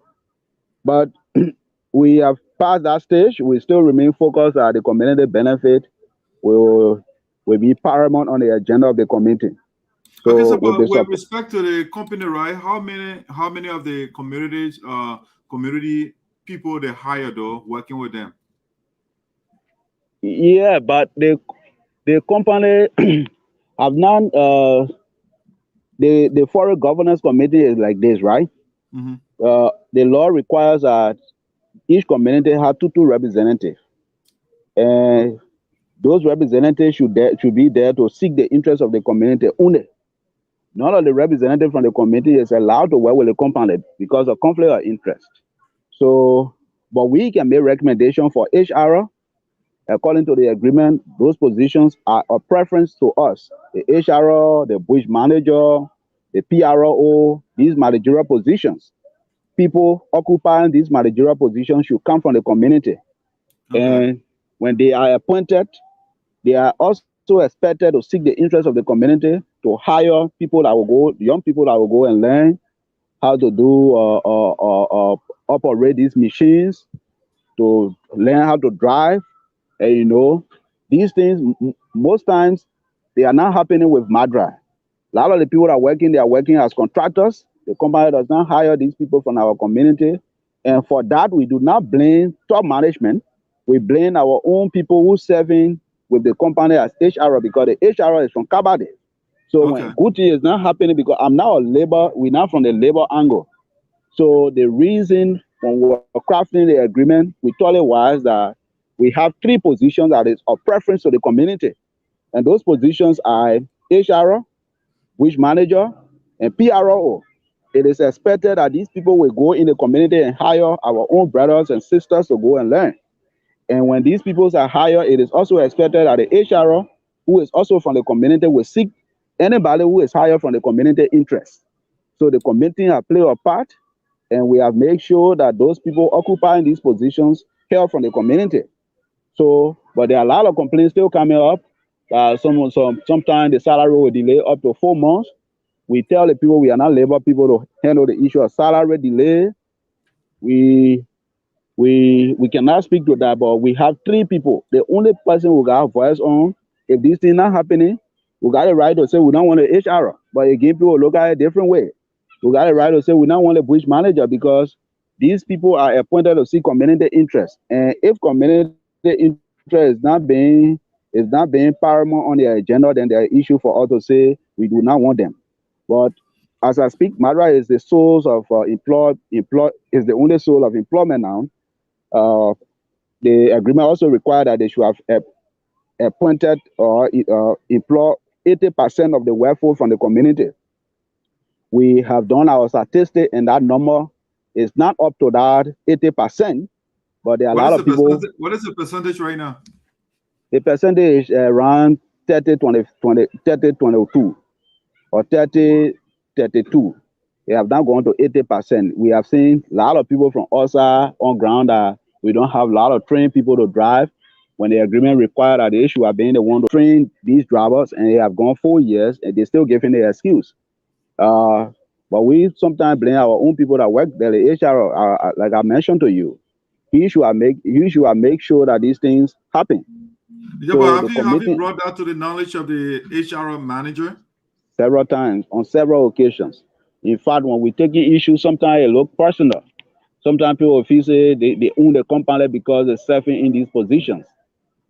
but we have passed that stage. We still remain focused that the community benefit will be paramount on the agenda of the community. So, okay, so with respect to the company, right? How many of the community people they hire though working with them? Yeah, but the company have not the forest governance committee is like this, right? Mm-hmm. The law requires that each community have two representatives, and those representatives should be there to seek the interest of the community only. None of the representatives from the community is allowed to work with the company because of conflict of interest. So, but we can make recommendation for HR. According to the agreement, those positions are a preference to us. The HRO, the bush manager, the PRO, these managerial positions. People occupying these managerial positions should come from the community. Okay. And when they are appointed, they are also expected to seek the interest of the community, to hire people that will go, young people that will go and learn how to do operate these machines, to learn how to drive. And you know, these things, most times, they are not happening with Mandra. A lot of the people that are working, they are working as contractors. The company does not hire these people from our community. And for that, we do not blame top management. We blame our own people who serving with the company as HR, because the HR is from Kabade. So okay. When good thing is not happening, because I'm now a labor, we're not from the labor angle. So the reason when we were crafting the agreement, we told it was that we have three positions that is of preference to the community. And those positions are HR, Wish Manager, and PRO. It is expected that these people will go in the community and hire our own brothers and sisters to go and learn. And when these people are hired, it is also expected that the HR, who is also from the community, will seek anybody who is hired from the community interest. So the community has played a part, and we have made sure that those people occupying these positions hail from the community. So, but there are a lot of complaints still coming up. Sometimes the salary will delay up to 4 months. We tell the people we are not labor people to handle the issue of salary delay. We cannot speak to that, but we have three people. The only person who got a voice on, if this thing not happening, we got the right to say we don't want an HR. But again, people look at it a different way. We got the right to say we don't want a bush manager, because these people are appointed to see community interest. And if community interest is not being paramount on their agenda, then there are issues for us to say we do not want them. But as I speak, Mandra is the source of is the only source of employment now. The agreement also required that they should have appointed or employ 80% of the workforce from the community. We have done our statistic, and that number is not up to that 80%, but there are a lot of people. What is the percentage right now? The percentage is around 30-22 or 30-32. They have now gone to 80%. We have seen a lot of people from OSA on ground that we don't have a lot of trained people to drive. When the agreement required that the issue of being the one to train these drivers, and they have gone 4 years, and they're still giving the excuse. But we sometimes blame our own people that work there. The HR, like I mentioned to you, he should make sure that these things happen. Yeah, so but have you brought that to the knowledge of the HR manager? Several times, on several occasions. In fact, when we take issues, sometimes it looks personal. Sometimes people feel say they own the company because they're serving in these positions.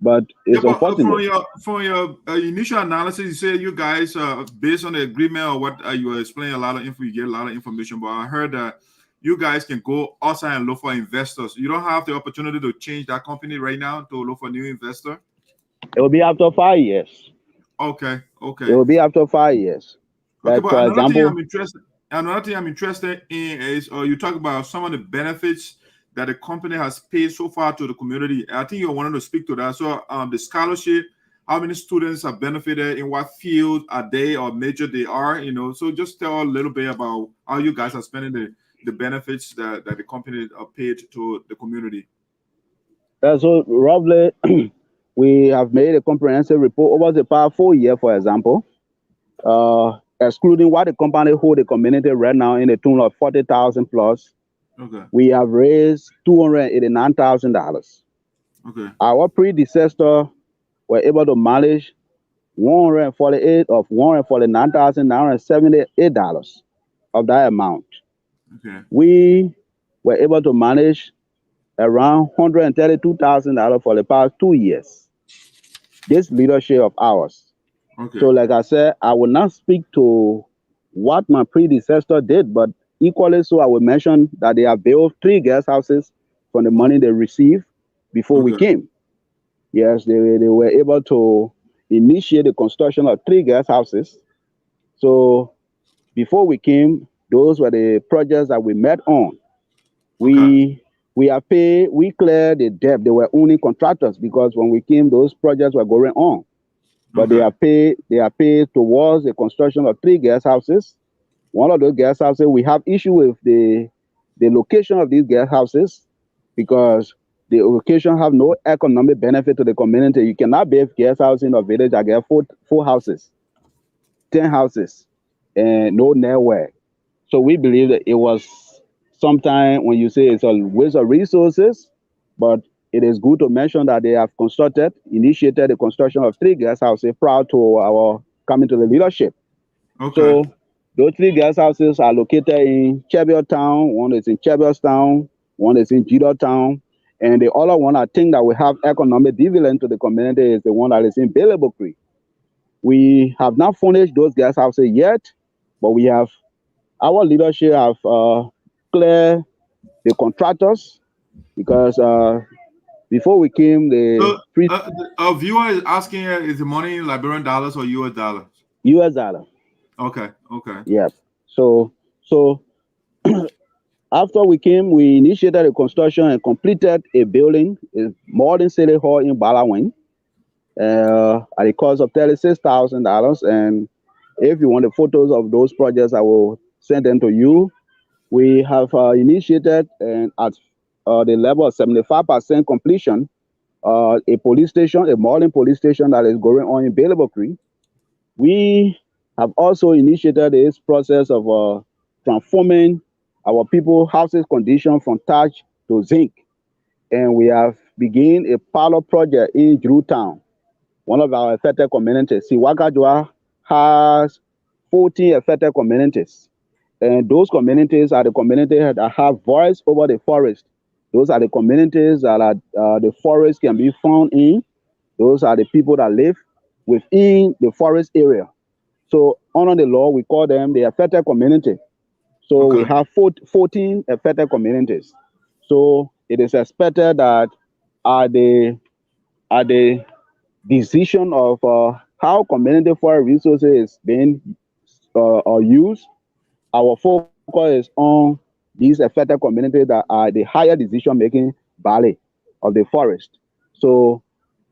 But it's unfortunate. From your initial analysis, you say you guys, based on the agreement or what you explain a lot of info, you get a lot of information. But I heard that you guys can go outside and look for investors. You don't have the opportunity to change that company right now to look for new investor? It will be after 5 years. Okay. Okay. It will be after 5 years. Okay, Like, but for another thing example, I'm interested in is you talk about some of the benefits that the company has paid so far to the community. I think you wanted to speak to that. So the scholarship, how many students have benefited, in what field are they or major they are, you know. So just tell a little bit about how you guys are spending the benefits that the company paid to the community. So roughly, we have made a comprehensive report over the past 4 years, for example, excluding what the company hold the community right now in the tune of 40,000 plus. Okay. We have raised $289,000. Okay. Our predecessor were able to manage $149,978 of that amount. Okay. We were able to manage around $132,000 for the past 2 years. This leadership of ours. Okay. So, like I said, I will not speak to what my predecessor did, but equally so, I will mention that they have built 3 guest houses from the money they received before we came. Yes, they were able to initiate the construction of 3 guest houses. So, before we came, those were the projects that we met on. We have paid, we cleared the debt. They were only contractors because when we came, those projects were going on. But they are paid towards the construction of 3 guest houses. One of those guest houses, we have issue with the location of these guest houses because the location have no economic benefit to the community. You cannot build guest house in a village that get 4 houses, 10 houses, and no network. So we believe that it was sometime when you say it's a waste of resources, but it is good to mention that they have initiated the construction of 3 guest houses prior to our coming to the leadership. Okay. So those 3 guest houses are located in Cheviot Town. One is in Cheviot Town, one is in Juarzon Town, and the other one I think that will have economic dividend to the community is the one that is in Billable Creek. We have not finished those guest houses yet, but our leadership have cleared the contractors because before we came, our viewer is asking, is the money in Liberian dollars or US dollars? US dollar. Okay. Yes. So after we came, we initiated the construction and completed a building, a modern city hall in Balawin, at a cost of $36,000. And if you want the photos of those projects, I will send them to you. We have initiated and at the level of 75% completion, a police station, a modern police station that is going on in Billable Creek. We have also initiated this process of transforming our people's houses condition from thatch to zinc. And we have begun a pilot project in Juarzon, one of our affected communities. SEWACAJUA has 14 affected communities. And those communities are the communities that have voice over the forest. Those are the communities that the forest can be found in. Those are the people that live within the forest area. So under the law, we call them the affected community. So we have 14 affected communities. So it is expected that at the decision of how community forest resources is being used, our focus is on these affected communities that are the higher decision-making body of the forest. So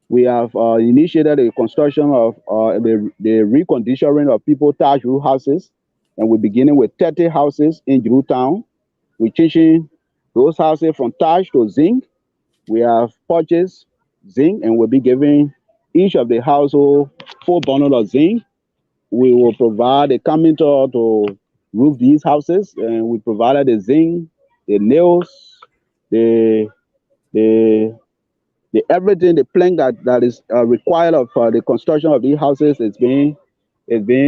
we have initiated the construction of the reconditioning of people thatch roof houses, and we're beginning with 30 houses in Juarzon. We're changing those houses from thatch to zinc. We have purchased zinc, and we'll be giving each of the household 4 bundles of zinc. We will provide a carpenter to roof these houses, and we provided the zinc, the nails, the everything, the plank that is required of the construction of these houses is being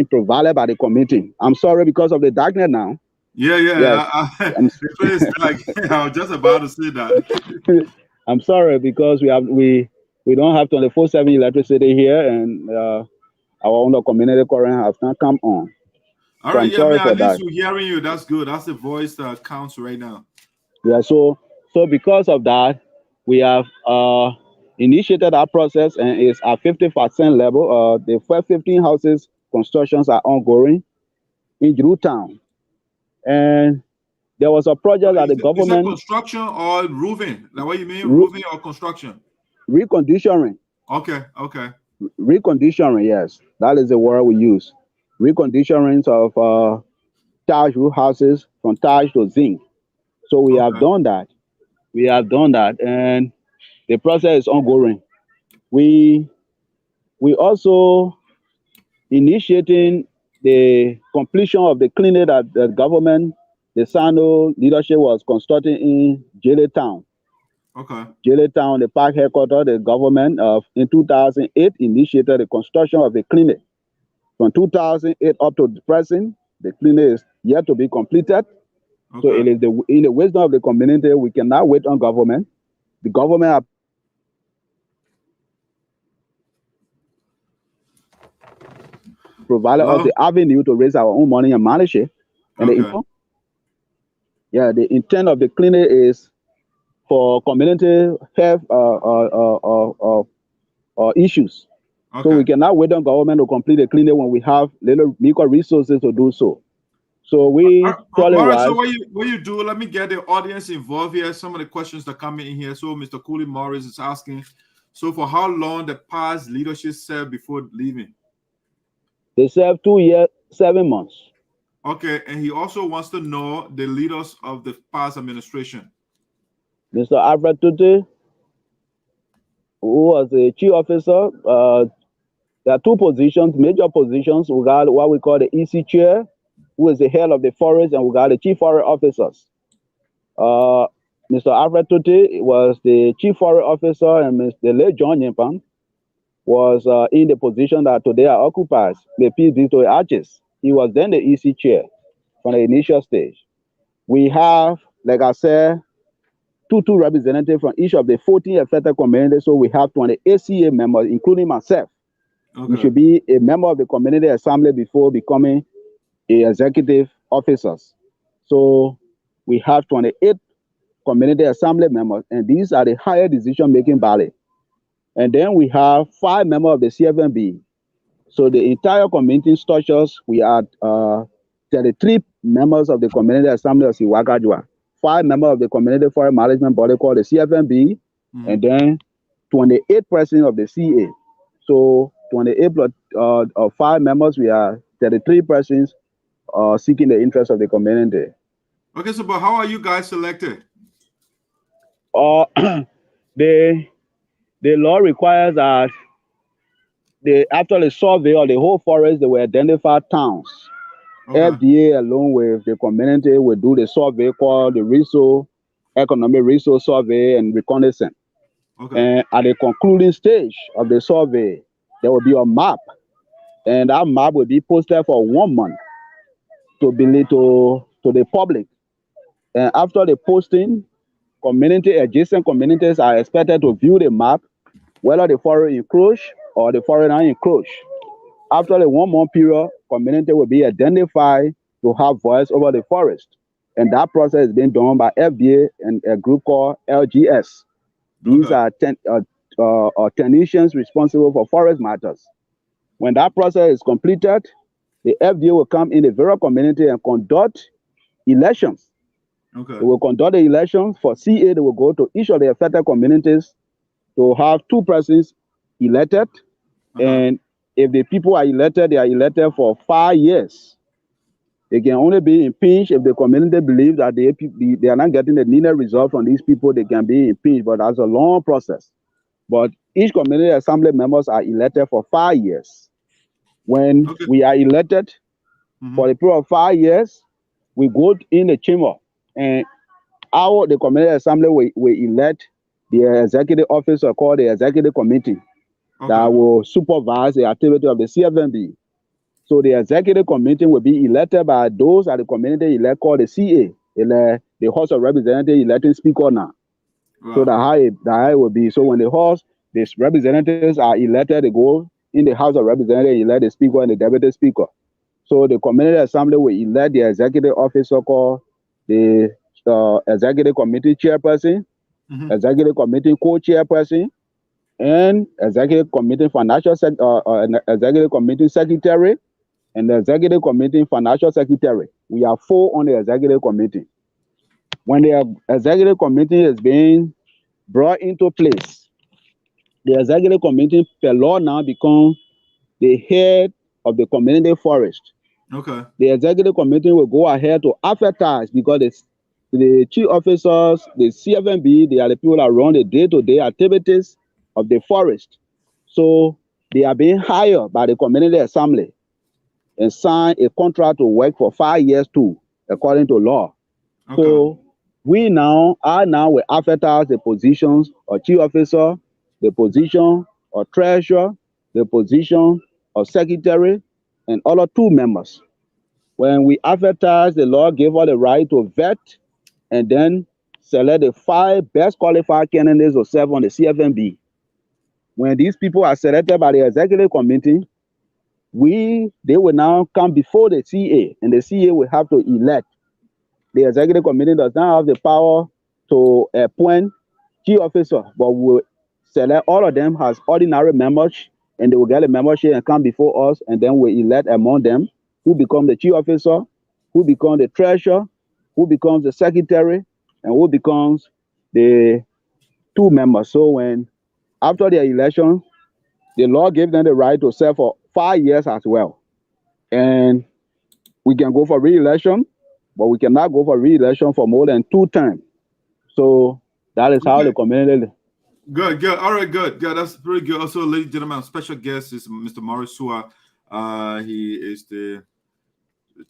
provided by the community. I'm sorry because of the darkness now. Yeah. Yes. I was just about to say that. I'm sorry because we don't have 24/7 electricity here, and our own community current has not come on. All So right, I'm yeah, sorry man. for At least that. we're hearing you. That's good. That's the voice that counts right now. Yeah, so because of that, we have initiated our process and it's at 50% level. The first 15 houses constructions are ongoing in Drew Town. And there was a project that the Is it government construction or roofing? Like what you mean, roofing or construction? reconditioning. Okay. Reconditioning, yes. That is the word we use. Reconditioning of thatch roof houses from thatch to zinc. So we have done that. And the process is ongoing. We also initiating the completion of the clinic that the government, the Sinoe leadership was constructing in Jele Town. Okay. Jele Town, the park headquarters, the government in 2008 initiated the construction of the clinic. From 2008 up to the present, the clinic is yet to be completed. So it is in the wisdom of the community, we cannot wait on government. The government have provided us the avenue to raise our own money and manage it. And the intent of the clinic is for community health issues. So we cannot wait on government to complete the clinic when we have little meager resources to do so. So we so what you do, let me get the audience involved here. Some of the questions that come in here. So Mr. Cooley Morris is asking, so for how long the past leadership served before leaving? They served 2 years, 7 months. Okay, and he also wants to know the leaders of the past administration. Mr. Alfred Tutte, who was the chief officer, there are two positions, major positions. We got what we call the EC chair, who is the head of the forest, and we got the chief forest officers. Mr. Alfred Tutte was the chief forest officer, and Mr. late John Yimpan was in the position that today occupies, the peace be to the arches. He was then the EC chair from the initial stage. We have, like I said, two representatives from each of the 14 affected communities. So we have 28 CA members, including myself. You should be a member of the community assembly before becoming a executive officers. So we have 28 community assembly members, and these are the higher decision-making body. And then we have 5 members of the CFMB. So the entire community structures, we are 33 members of the community assembly of SEWACAJUA, 5 members of the community forest management body called the CFMB, and then 28 persons of the CA. So 28 plus 5 members, we are 33 persons seeking the interest of the community. Okay, so but how are you guys selected? The law requires that after the survey of the whole forest, they will identify towns. FDA, along with the community, will do the survey called the Economic Resource Survey and Reconnaissance. And at the concluding stage of the survey, there will be a map, and that map will be posted for 1 month to the public. And after the posting, adjacent communities are expected to view the map, whether the forest encroach or the forest not encroach. After the 1 month period, community will be identified to have voice over the forest. And that process is being done by FDA and a group called LGS. These are technicians responsible for forest matters. When that process is completed, the FDA will come in the various community and conduct elections. They will conduct the elections for CA. They will go to each of the affected communities to have 2 persons elected. And if the people are elected, they are elected for 5 years. They can only be impeached if the community believes that they are not getting the needed result from these people. They can be impeached, but that's a long process. But each community assembly members are elected for 5 years. When we are elected for the period of 5 years, we go in the chamber, and the community assembly will elect the executive officer called the executive committee that will supervise the activity of the CFMB. So the executive committee will be elected by those at the community elect called the CA, the House of Representatives electing speaker now. So that's how it will be. So when the representatives are elected, they go in the House of Representatives, elect the speaker and the deputy speaker. So the community assembly will elect the executive officer called the executive committee chairperson, executive committee co-chairperson, and executive committee executive committee secretary, and the executive committee financial secretary. We are 4 on the executive committee. When the executive committee is being brought into place, the executive committee per law now becomes the head of the community forest. Okay. The executive committee will go ahead to advertise because the chief officers, the CFMB, they are the people that run the day-to-day activities of the forest. So they are being hired by the community assembly and sign a contract to work for 5 years too, according to law. Okay. So we now will advertise the positions of chief officer, the position of treasurer, the position of secretary, and other 2 members. When we advertise, the law gave us the right to vet and then select the 5 best qualified candidates to serve on the CFMB. When these people are selected by the executive committee, they will now come before the CA, and the CA will have to elect. The executive committee does not have the power to appoint chief officer, but will select all of them as ordinary members, and they will get a membership and come before us, and then we elect among them who become the chief officer, who becomes the treasurer, who becomes the secretary, and who becomes the 2 members. So when after the election, the law gave them the right to serve for 5 years as well. And we can go for re-election, but we cannot go for re-election for more than 2 terms. So that is how the community. Good. All right, good. That's pretty good. Also, ladies and gentlemen, our special guest is Mr. Maurice Suah. He is the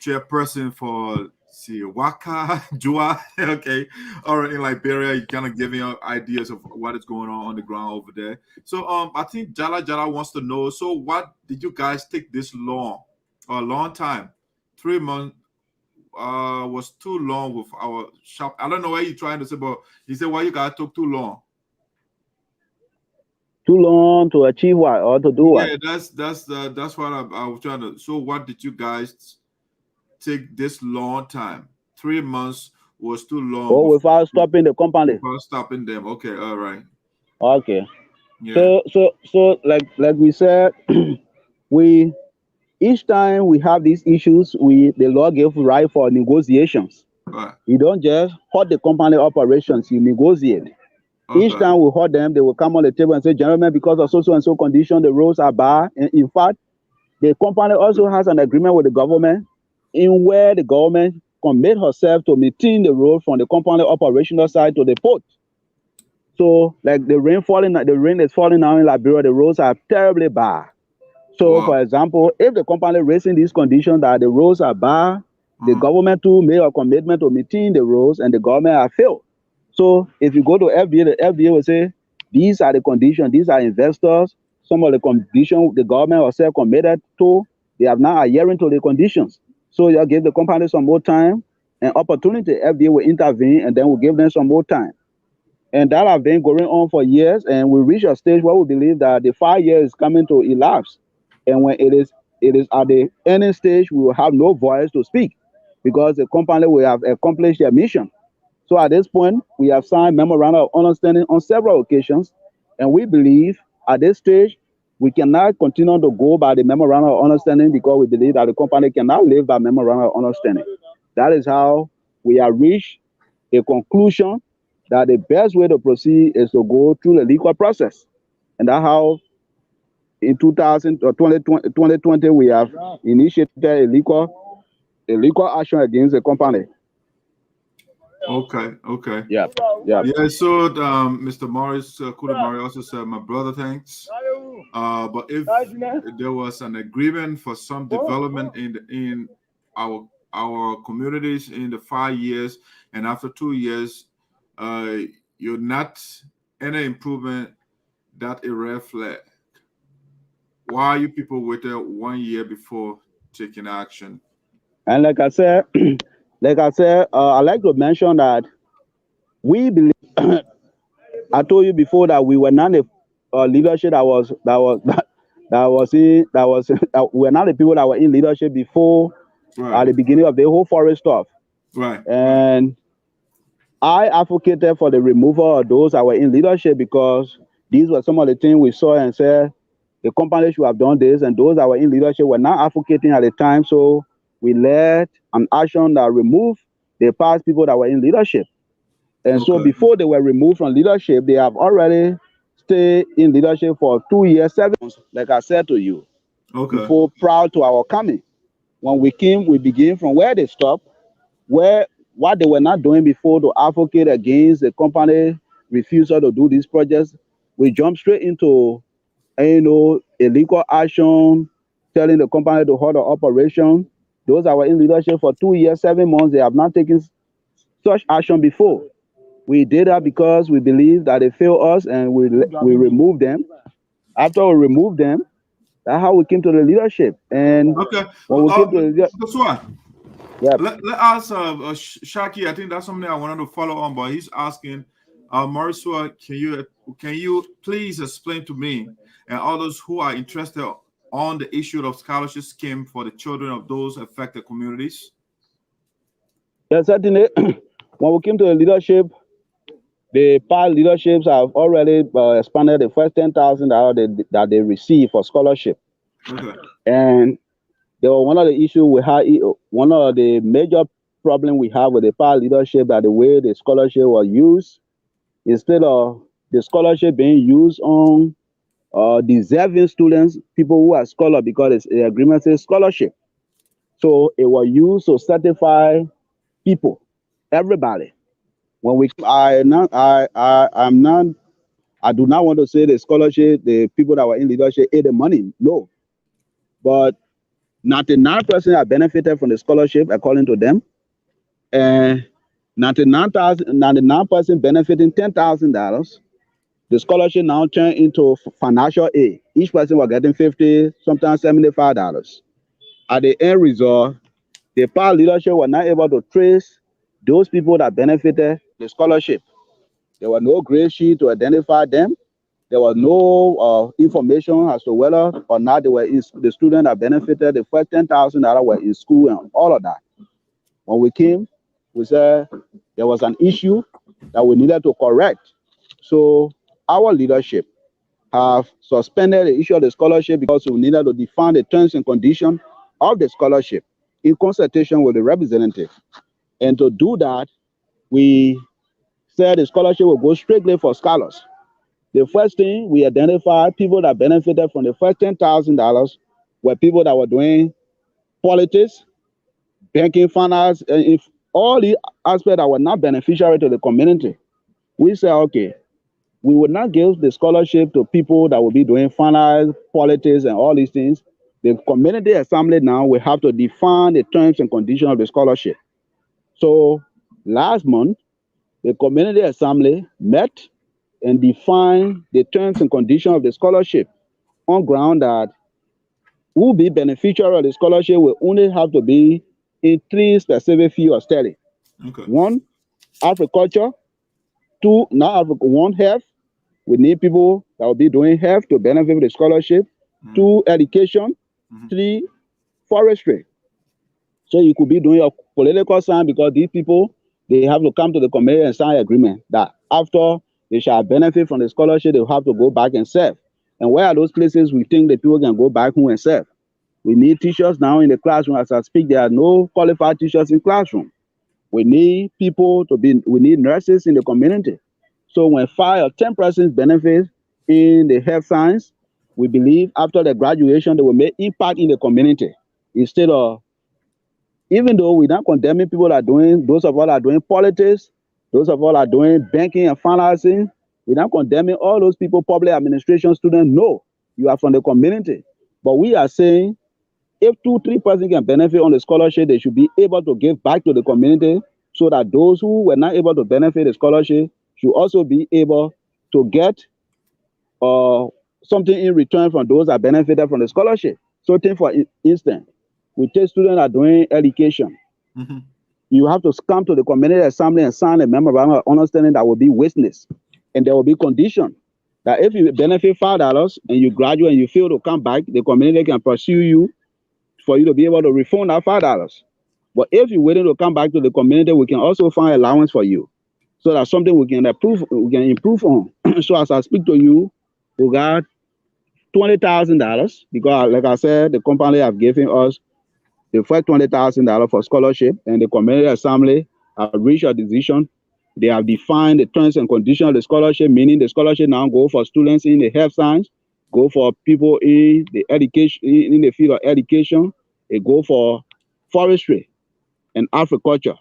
chairperson for SEWACAJUA. Okay. All right, in Liberia, you kind of giving us ideas of what is going on the ground over there. So I think Jala wants to know, so what did you guys take this long? A long time? 3 months was too long with our shop. I don't know what you're trying to say, but he said, why you guys took too long? Too long to achieve what or to do what? Yeah, that's what I was trying to. So what did you guys take this long time? 3 months was too long. Oh, without stopping the company. Without stopping them. Okay, all right. Okay. Yeah. So like we said, each time we have these issues, the law gives right for negotiations. Right. You don't just halt the company operations, you negotiate. Okay. Each time we halt them, they will come on the table and say, gentlemen, because of so and so condition, the roads are bad. And in fact, the company also has an agreement with the government in where the government commit herself to maintain the road from the company operational side to the port. So like the rain is falling now in Liberia, the roads are terribly bad. So wow. For example, if the company raising these conditions that the roads are bad, the government too made a commitment to maintain the roads and the government have failed. So if you go to FBA, the FBA will say, these are the conditions, these are investors, some of the conditions the government herself committed to, they have not adhering to the conditions. So you give the company some more time and opportunity, FBA will intervene and then we'll give them some more time. And that has been going on for years, and we reach a stage where we believe that the 5 years is coming to elapse. And when it is at the ending stage, we will have no voice to speak because the company will have accomplished their mission. So at this point, we have signed memorandum of understanding on several occasions, and we believe at this stage, we cannot continue to go by the memorandum of understanding because we believe that the company cannot live by memorandum of understanding. That is how we have reached a conclusion that the best way to proceed is to go through the legal process. And that's how in 2020, we have initiated a legal action against the company. Okay. Yeah. So Mr. Morris, Kuda Murray also said, my brother, thanks. But if there was an agreement for some development in our communities in the 5 years, and after 2 years, you're not any improvement, that a red flag. Why you people waited 1 year before taking action? And like I said, I like to mention that we believe. I told you before that we were not a leadership that we're not the people that were in leadership before at the beginning of the whole forest stuff. Right. And I advocated for the removal of those that were in leadership because these were some of the things we saw and said the company should have done this, and those that were in leadership were not advocating at the time. So we led an action that removed the past people that were in leadership. And so before they were removed from leadership, they have already stayed in leadership for 2 years, 7 months, like I said to you. Before, prior to our coming. When we came, we began from where they stopped, what they were not doing before to advocate against the company refusal to do these projects. We jumped straight into, illegal action, telling the company to hold the operation. Those that were in leadership for 2 years, 7 months, they have not taken such action before. We did that because we believe that they failed us, and we removed them. After we removed them, that's how we came to the leadership. And when we came to the leadership, let us Shaki, I think that's something I wanted to follow on, but he's asking, Marisua, can you please explain to me and others who are interested on the issue of scholarship scheme for the children of those affected communities? Yes, certainly. When we came to the leadership, the past leaderships have already expanded the first $10,000 that they receive for scholarship. And there was one of the issues we had, one of the major problems we have with the past leadership, that the way the scholarship was used, instead of the scholarship being used on deserving students, people who are scholars, because it's the agreement says scholarship. So it was used to certify people, everybody. When we, I do not want to say the scholarship, the people that were in leadership ate the money. No, but 99% have benefited from the scholarship according to them, and 99% benefiting $10,000. The scholarship now turned into financial aid. Each person was getting $50, sometimes $75. At the end result, the past leadership were not able to trace those people that benefited the scholarship. There was no grade sheet to identify them. There was no information as to whether or not they were the student that benefited. The first $10,000 were in school and all of that. When we came, we said there was an issue that we needed to correct. So our leadership have suspended the issue of the scholarship because we needed to define the terms and conditions of the scholarship in consultation with the representative. And to do that, we said the scholarship will go strictly for scholars. The first thing we identified, people that benefited from the first $10,000 were people that were doing politics, banking, finance, and if all the aspects that were not beneficiary to the community. We said, okay, we would not give the scholarship to people that will be doing finance, politics, and all these things. The community assembly now will have to define the terms and conditions of the scholarship. So last month, the community assembly met and defined the terms and conditions of the scholarship on ground that who will be beneficiary of the scholarship will only have to be in 3 specific fields of study. 1, agriculture. 2, one, health. We need people that will be doing health to benefit from the scholarship. 2, education. 3, forestry. So you could be doing your political science, because these people, they have to come to the committee and sign agreement that after they shall benefit from the scholarship, they'll have to go back and serve. And where are those places we think that people can go back home and serve? We need teachers now in the classroom. As I speak, there are no qualified teachers in classroom. We need people we need nurses in the community. So when 5 or 10 persons benefit in the health science, we believe after the graduation, they will make impact in the community. Instead of, even though we're not condemning people that are doing, those of us that are doing politics, those of us that are doing banking and financing, we're not condemning all those people, public administration students. No, you are from the community. But we are saying, if 2, 3 persons can benefit on the scholarship, they should be able to give back to the community, so that those who were not able to benefit the scholarship should also be able to get something in return from those that benefited from the scholarship. So take for instance, we take students that are doing education. You have to come to the community assembly and sign a memorandum of understanding that will be witnessed, and there will be conditions. that if you benefit $5 and you graduate and you fail to come back, the community can pursue you for you to be able to refund that $5. But if you're waiting to come back to the community, we can also find allowance for you, so that's something we can improve on. So as I speak to you, we got $20,000 because, like I said, the company have given us the first $20,000 for scholarship, and the community assembly have reached a decision. They have defined the terms and conditions of the scholarship, meaning the scholarship now go for students in the health science, go for people in the education, in the field of education, it go for forestry and agriculture.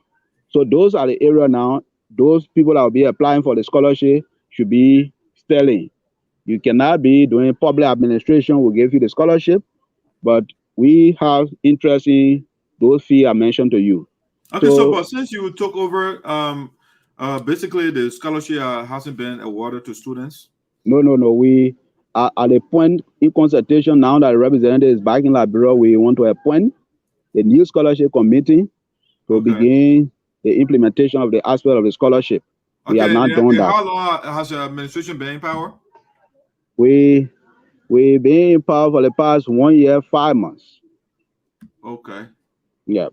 So those are the area now. Those people that will be applying for the scholarship should be studying. You cannot be doing public administration. Will give you the scholarship, but we have interest in those fields I mentioned to you. Okay, so but since you took over, basically the scholarship hasn't been awarded to students. No. We are at a point in consultation now that the representative is back in Liberia. We want to appoint a new scholarship committee to begin the implementation of the aspect of the scholarship. We have not done that. How long has the administration been in power? We've been in power for the past 1 year, 5 months. Okay. Yeah.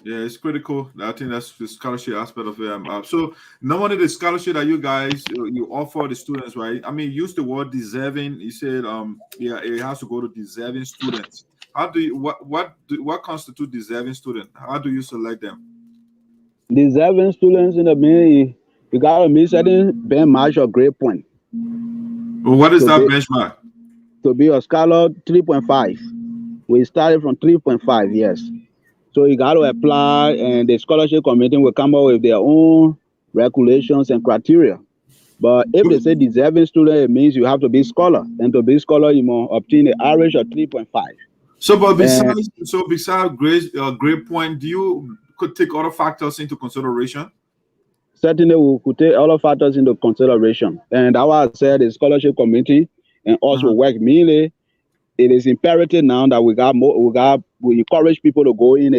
Yeah, it's critical. I think that's the scholarship aspect of it. So normally the scholarship that you guys you offer the students, right? I mean, use the word deserving. You said yeah, it has to go to deserving students. How do you what constitutes deserving student? How do you select them? Deserving students in the mean you gotta meet certain benchmark or grade point. Well, what is that benchmark? To be a scholar, 3.5. We started from 3.5, yes. So you got to apply, and the scholarship committee will come up with their own regulations and criteria. But if they say deserving student, it means you have to be scholar, and to be scholar, you must obtain the average of 3.5. So, but besides grade point, do you could take other factors into consideration? Certainly, we could take other factors into consideration, and that's why I said the scholarship committee and also work mainly. It is imperative now that we encourage people to go in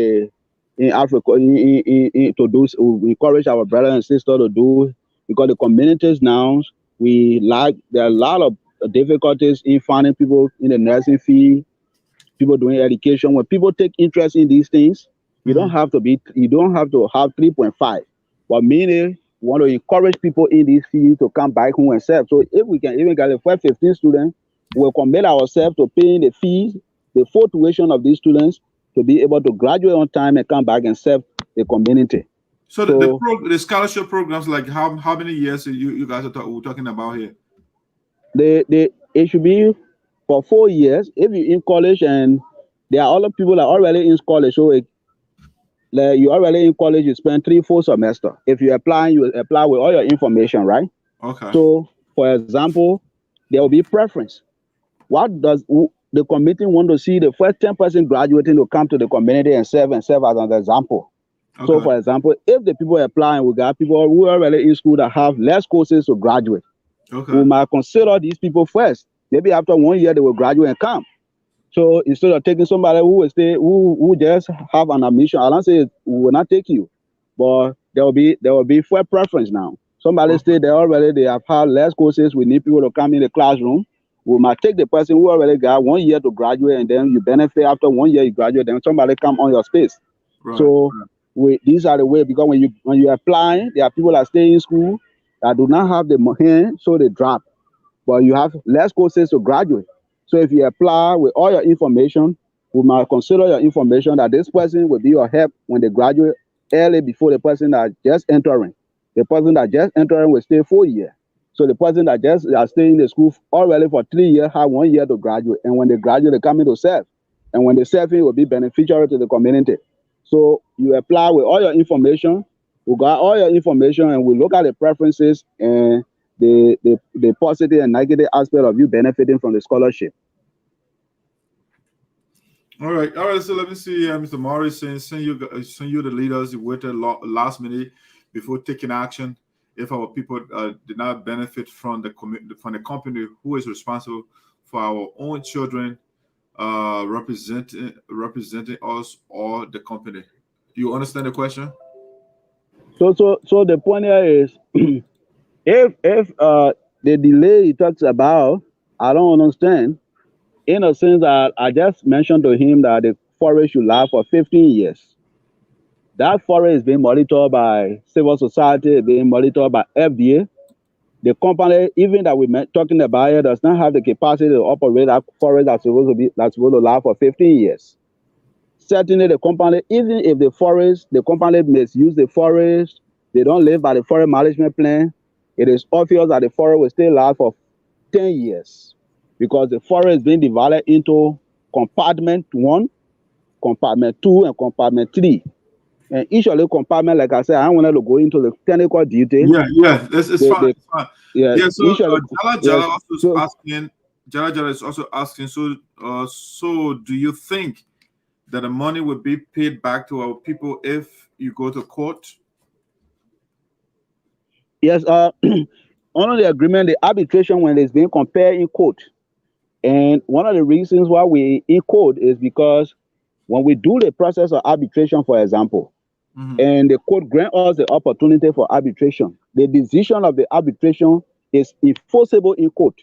Africa to do. We encourage our brothers and sisters to do, because the communities now there are a lot of difficulties in finding people in the nursing field, people doing education. When people take interest in these things, you don't have to have 3.5, but mainly we want to encourage people in this field to come back home and serve. So if we can even get the first 15 students, we'll commit ourselves to paying the fees, the full tuition of these students to be able to graduate on time and come back and serve the community. So the scholarship programs, like how many years you guys are talking about here? It should be for 4 years. If you're in college, and there are other people that are already in college, so you're already in college, you spend 3-4 semesters. If you apply with all your information, right? Okay. So, for example, there will be preference. What does the committee want to see? The first 10% graduating to come to the community and serve as an example. Okay. So, for example, if the people applying, we got people who are already in school that have less courses to graduate. Okay. We might consider these people first. Maybe after 1 year they will graduate and come. So instead of taking somebody who will stay, who just have an admission, I don't say we will not take you, but there will be full preference now. Somebody stay there already, they have had less courses. We need people to come in the classroom. We might take the person who already got 1 year to graduate, and then you benefit after 1 year you graduate, then somebody come on your space. Right. So these are the way, because when you apply, there are people that stay in school that do not have the hand, so they drop. But you have less courses to graduate. So if you apply with all your information, we might consider your information that this person will be your help when they graduate early before the person that just entering. The person that just entering will stay 4 years. So the person that just are staying in the school already for 3 years have 1 year to graduate. And when they graduate, they come in to serve. And when they serve, it will be beneficial to the community. So you apply with all your information. We got all your information, and we look at the preferences and the positive and negative aspect of you benefiting from the scholarship. All right. So let me see. Mr. Morris saying, send you the leaders. You waited last minute before taking action. If our people did not benefit from the company, who is responsible for our own children representing us or the company? You understand the question? So the point here is, if the delay he talks about, I don't understand. In a sense that I just mentioned to him that the forest should last for 15 years. That forest is being monitored by civil society, being monitored by FDA. The company, even that we're talking about here, does not have the capacity to operate that forest that's supposed to last for 15 years. Certainly, the company, even if the company misuse the forest, they don't live by the forest management plan, it is obvious that the forest will still last for 10 years because the forest is being divided into compartment 1, compartment 2, and compartment 3. And each of the compartment, like I said, I don't want to go into the technical detail. Yeah, it's fine. It's fine. Yeah, so Jala is also asking, so do you think that the money would be paid back to our people if you go to court? Yes, under the agreement, the arbitration when it's being compared in court. And one of the reasons why we in court is because when we do the process of arbitration, for example, and the court grant us the opportunity for arbitration, the decision of the arbitration is enforceable in court.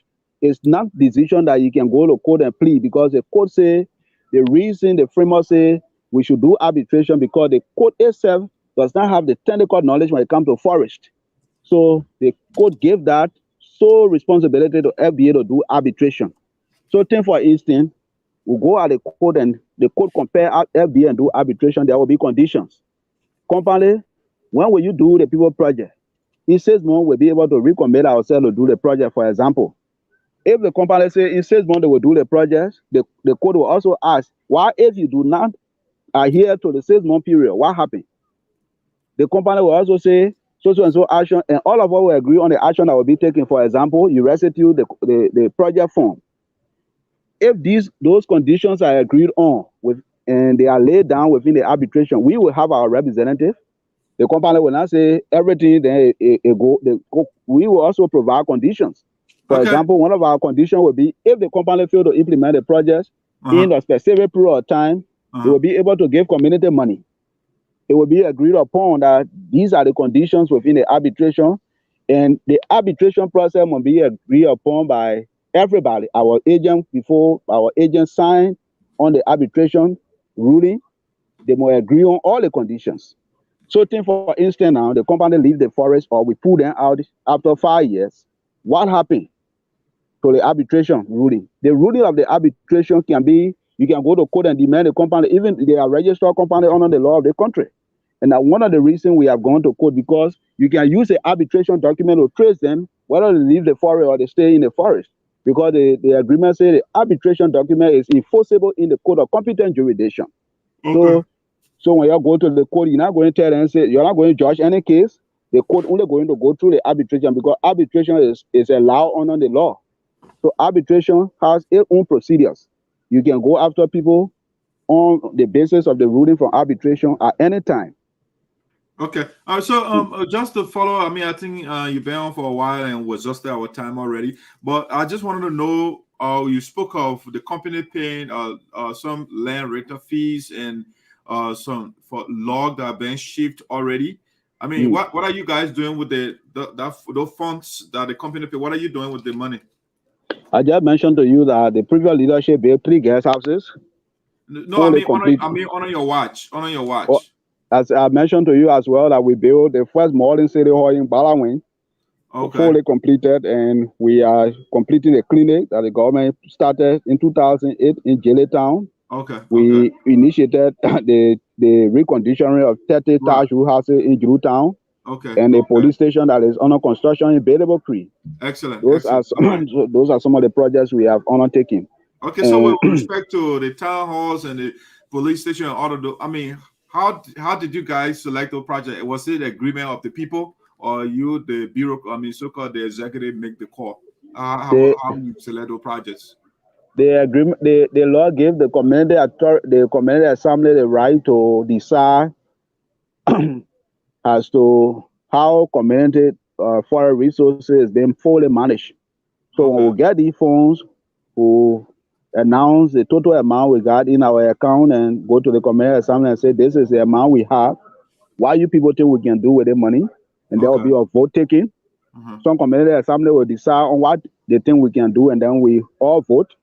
It's not decision that you can go to court and plead because the court say the reason the framework say we should do arbitration because the court itself does not have the technical knowledge when it comes to forest. So the court gave that sole responsibility to FBA to do arbitration. So take for instance, we go at the court and the court compare FBA and do arbitration, there will be conditions. Company, when will you do the people project? In 6 months, we'll be able to recommit ourselves to do the project, for example. If the company say in 6 months they will do the project, the court will also ask, why if you do not adhere to the 6-month period, what happened? The company will also say, so and so action, and all of us will agree on the action that will be taken. For example, you restitute the project form. If those conditions are agreed on and they are laid down within the arbitration, we will have our representative. The company will not say everything, then we will also provide conditions. For example, one of our conditions will be if the company fail to implement the project in a specific period of time, they will be able to give community money. It will be agreed upon that these are the conditions within the arbitration, and the arbitration process will be agreed upon by everybody. Our agent, before our agent sign on the arbitration ruling, they will agree on all the conditions. So, for instance, now the company leave the forest or we pull them out after 5 years. What happened to the arbitration ruling? The ruling of the arbitration can be you can go to court and demand the company, even they are registered company under the law of the country. And now one of the reasons we have gone to court because you can use the arbitration document to trace them whether they leave the forest or they stay in the forest. Because the agreement says the arbitration document is enforceable in the court of competent jurisdiction. So when you go to the court, you're not going to tell them, say, you're not going to judge any case. The court only going to go through the arbitration because arbitration is allowed under the law. So arbitration has its own procedures. You can go after people on the basis of the ruling from arbitration at any time. Okay. Just to follow, I think you've been on for a while and was just our time already. But I just wanted to know, you spoke of the company paying some land rental fees and some for log that are being shipped already. I mean, what are you guys doing with those funds that the company pay? What are you doing with the money? I just mentioned to you that the previous leadership built 3 guest houses. No, I mean on your watch. On your watch. Oh, as I mentioned to you as well, that we built the first modern city hall in Balawin. Fully completed, and we are completing a clinic that the government started in 2008 in Jellytown. We initiated the reconditioning of 30 Taj houses in Jewtown. And the police station that is under construction in Bailable Creek. Excellent. Those are some of the projects we have undertaken. Okay, so with respect to the town halls and the police station and all of those, I mean, how did you guys select the project? Was it agreement of the people, or you, the bureau? I mean, so-called the executive, make the call? How you select those projects? The agreement, the law gave the community assembly the right to decide as to how community forest resources is being fully managed. So when we get these funds, we announce the total amount we got in our account and go to the community assembly and say, this is the amount we have. What you people think we can do with the money? And there will be a vote taken. Some community assembly will decide on what they think we can do, and then we all vote.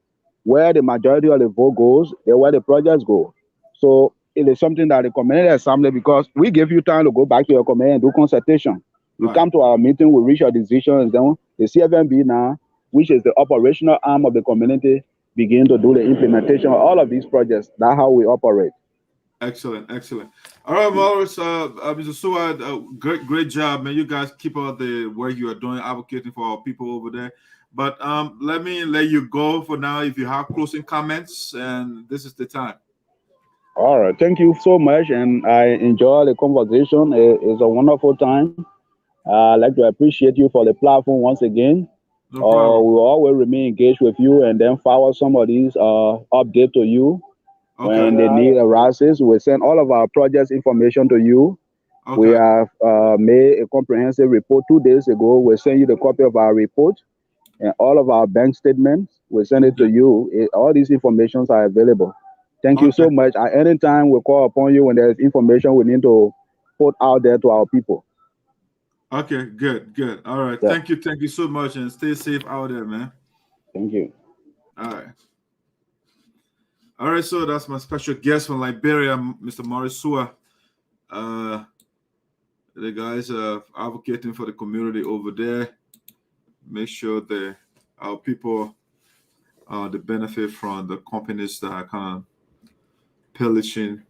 Where the majority of the vote goes, where the projects go. So it is something that the community assembly, because we give you time to go back to your community and do consultation. You come to our meeting, we reach our decisions, then the CFMB now, which is the operational arm of the community, begin to do the implementation of all of these projects. That's how we operate. Excellent. All right, Morris, Mr. Suah, great job, man. You guys keep up the work you are doing, advocating for our people over there. But let me let you go for now. If you have closing comments, and this is the time. All right, thank you so much, and I enjoy the conversation. It's a wonderful time. I'd like to appreciate you for the platform once again. No problem. We will always remain engaged with you, and then forward some of these updates to you. Okay. When the need arises, we send all of our projects information to you. Okay. We have made a comprehensive report 2 days ago. We'll send you the copy of our report and all of our bank statements. We'll send it to you. All these informations are available. Thank you so much. At any time, we'll call upon you when there's information we need to put out there to our people. Okay, good. All right. Yeah. Thank you so much, and stay safe out there, man. Thank you. All right, so that's my special guest from Liberia, Mr. Morris Suah. The guys are advocating for the community over there. Make sure that our people they benefit from the companies that are kind of pillaging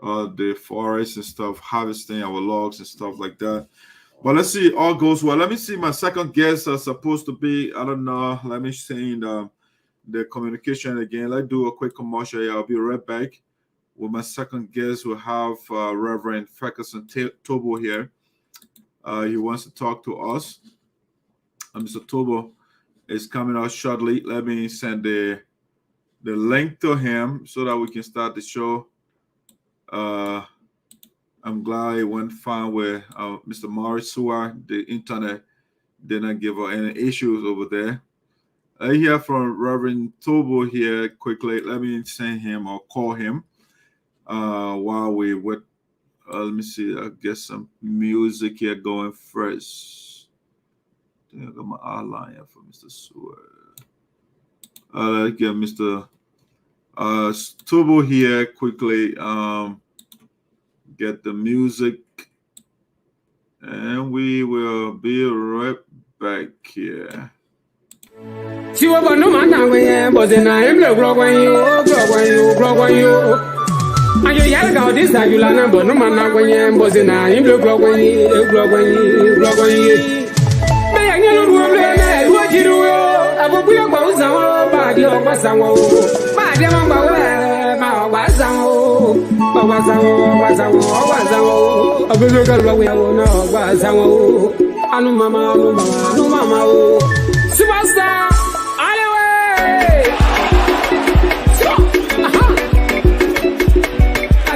the forests and stuff, harvesting our logs and stuff like that. But let's see, all goes well. Let me see, my second guest are supposed to be, I don't know, let me see the communication again. Let's do a quick commercial here. I'll be right back with my second guest. We'll have Reverend Ferguson Tobo here. He wants to talk to us. Mr. Tobo is coming out shortly. Let me send the link to him so that we can start the show. I'm glad it went fine with Mr. Morris Suah. The internet didn't give her any issues over there. I hear from Reverend Tobo here quickly. Let me send him or call him while we wait. Let me see. I'll get some music here going first. I think I got my outline here for Mr. Suah. Let's get Mr. Tobo here quickly. Get the music, and we will be right back here. She was no man now, but then I am the grog when you. And you yell out this time, you learn, but no man now when you, but then I am the grog when you. May I get what you do? I will be about some body or some body on my Superstar, anyway. I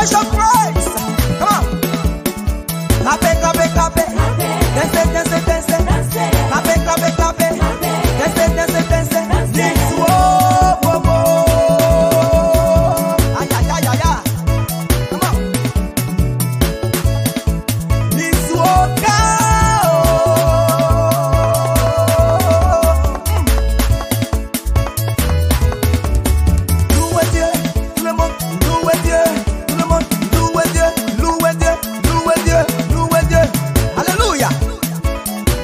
worship Christ. Come on. Clap it, clap it, clap it. Dance it, dance it, dance it. Clap it, clap it, clap it. Dance it, dance it, dance it. This whoa, whoa, whoa. Ay, ay, ay, ay, ay. Come on. This woka. Louez Dieu, tout le monde. Louez Dieu, tout le monde. Louez Dieu, louez Dieu, louez Dieu, louez Dieu. Hallelujah.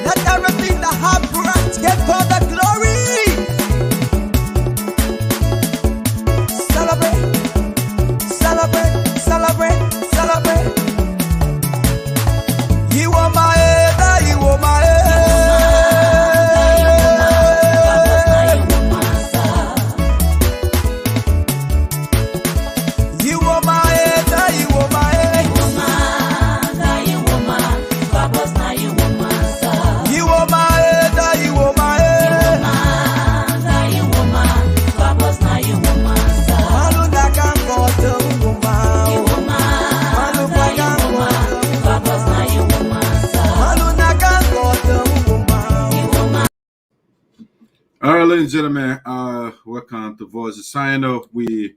Let everything that have breath give God the glory. Celebrate, celebrate, celebrate, celebrate. You are my head, you are my You are my head, you are my head. You are my head, you are my head. Malu nakang koto umau. Malu pagang koto. Malu nakang koto umau. All right, ladies and gentlemen, welcome to Voice of Sinoe. We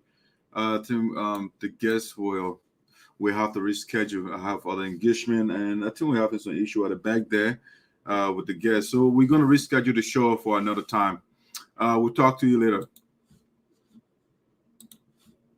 the guests we have to reschedule. I have other engagement, and I think we have some issue at the back there with the guests. So we're going to reschedule the show for another time. We'll talk to you later.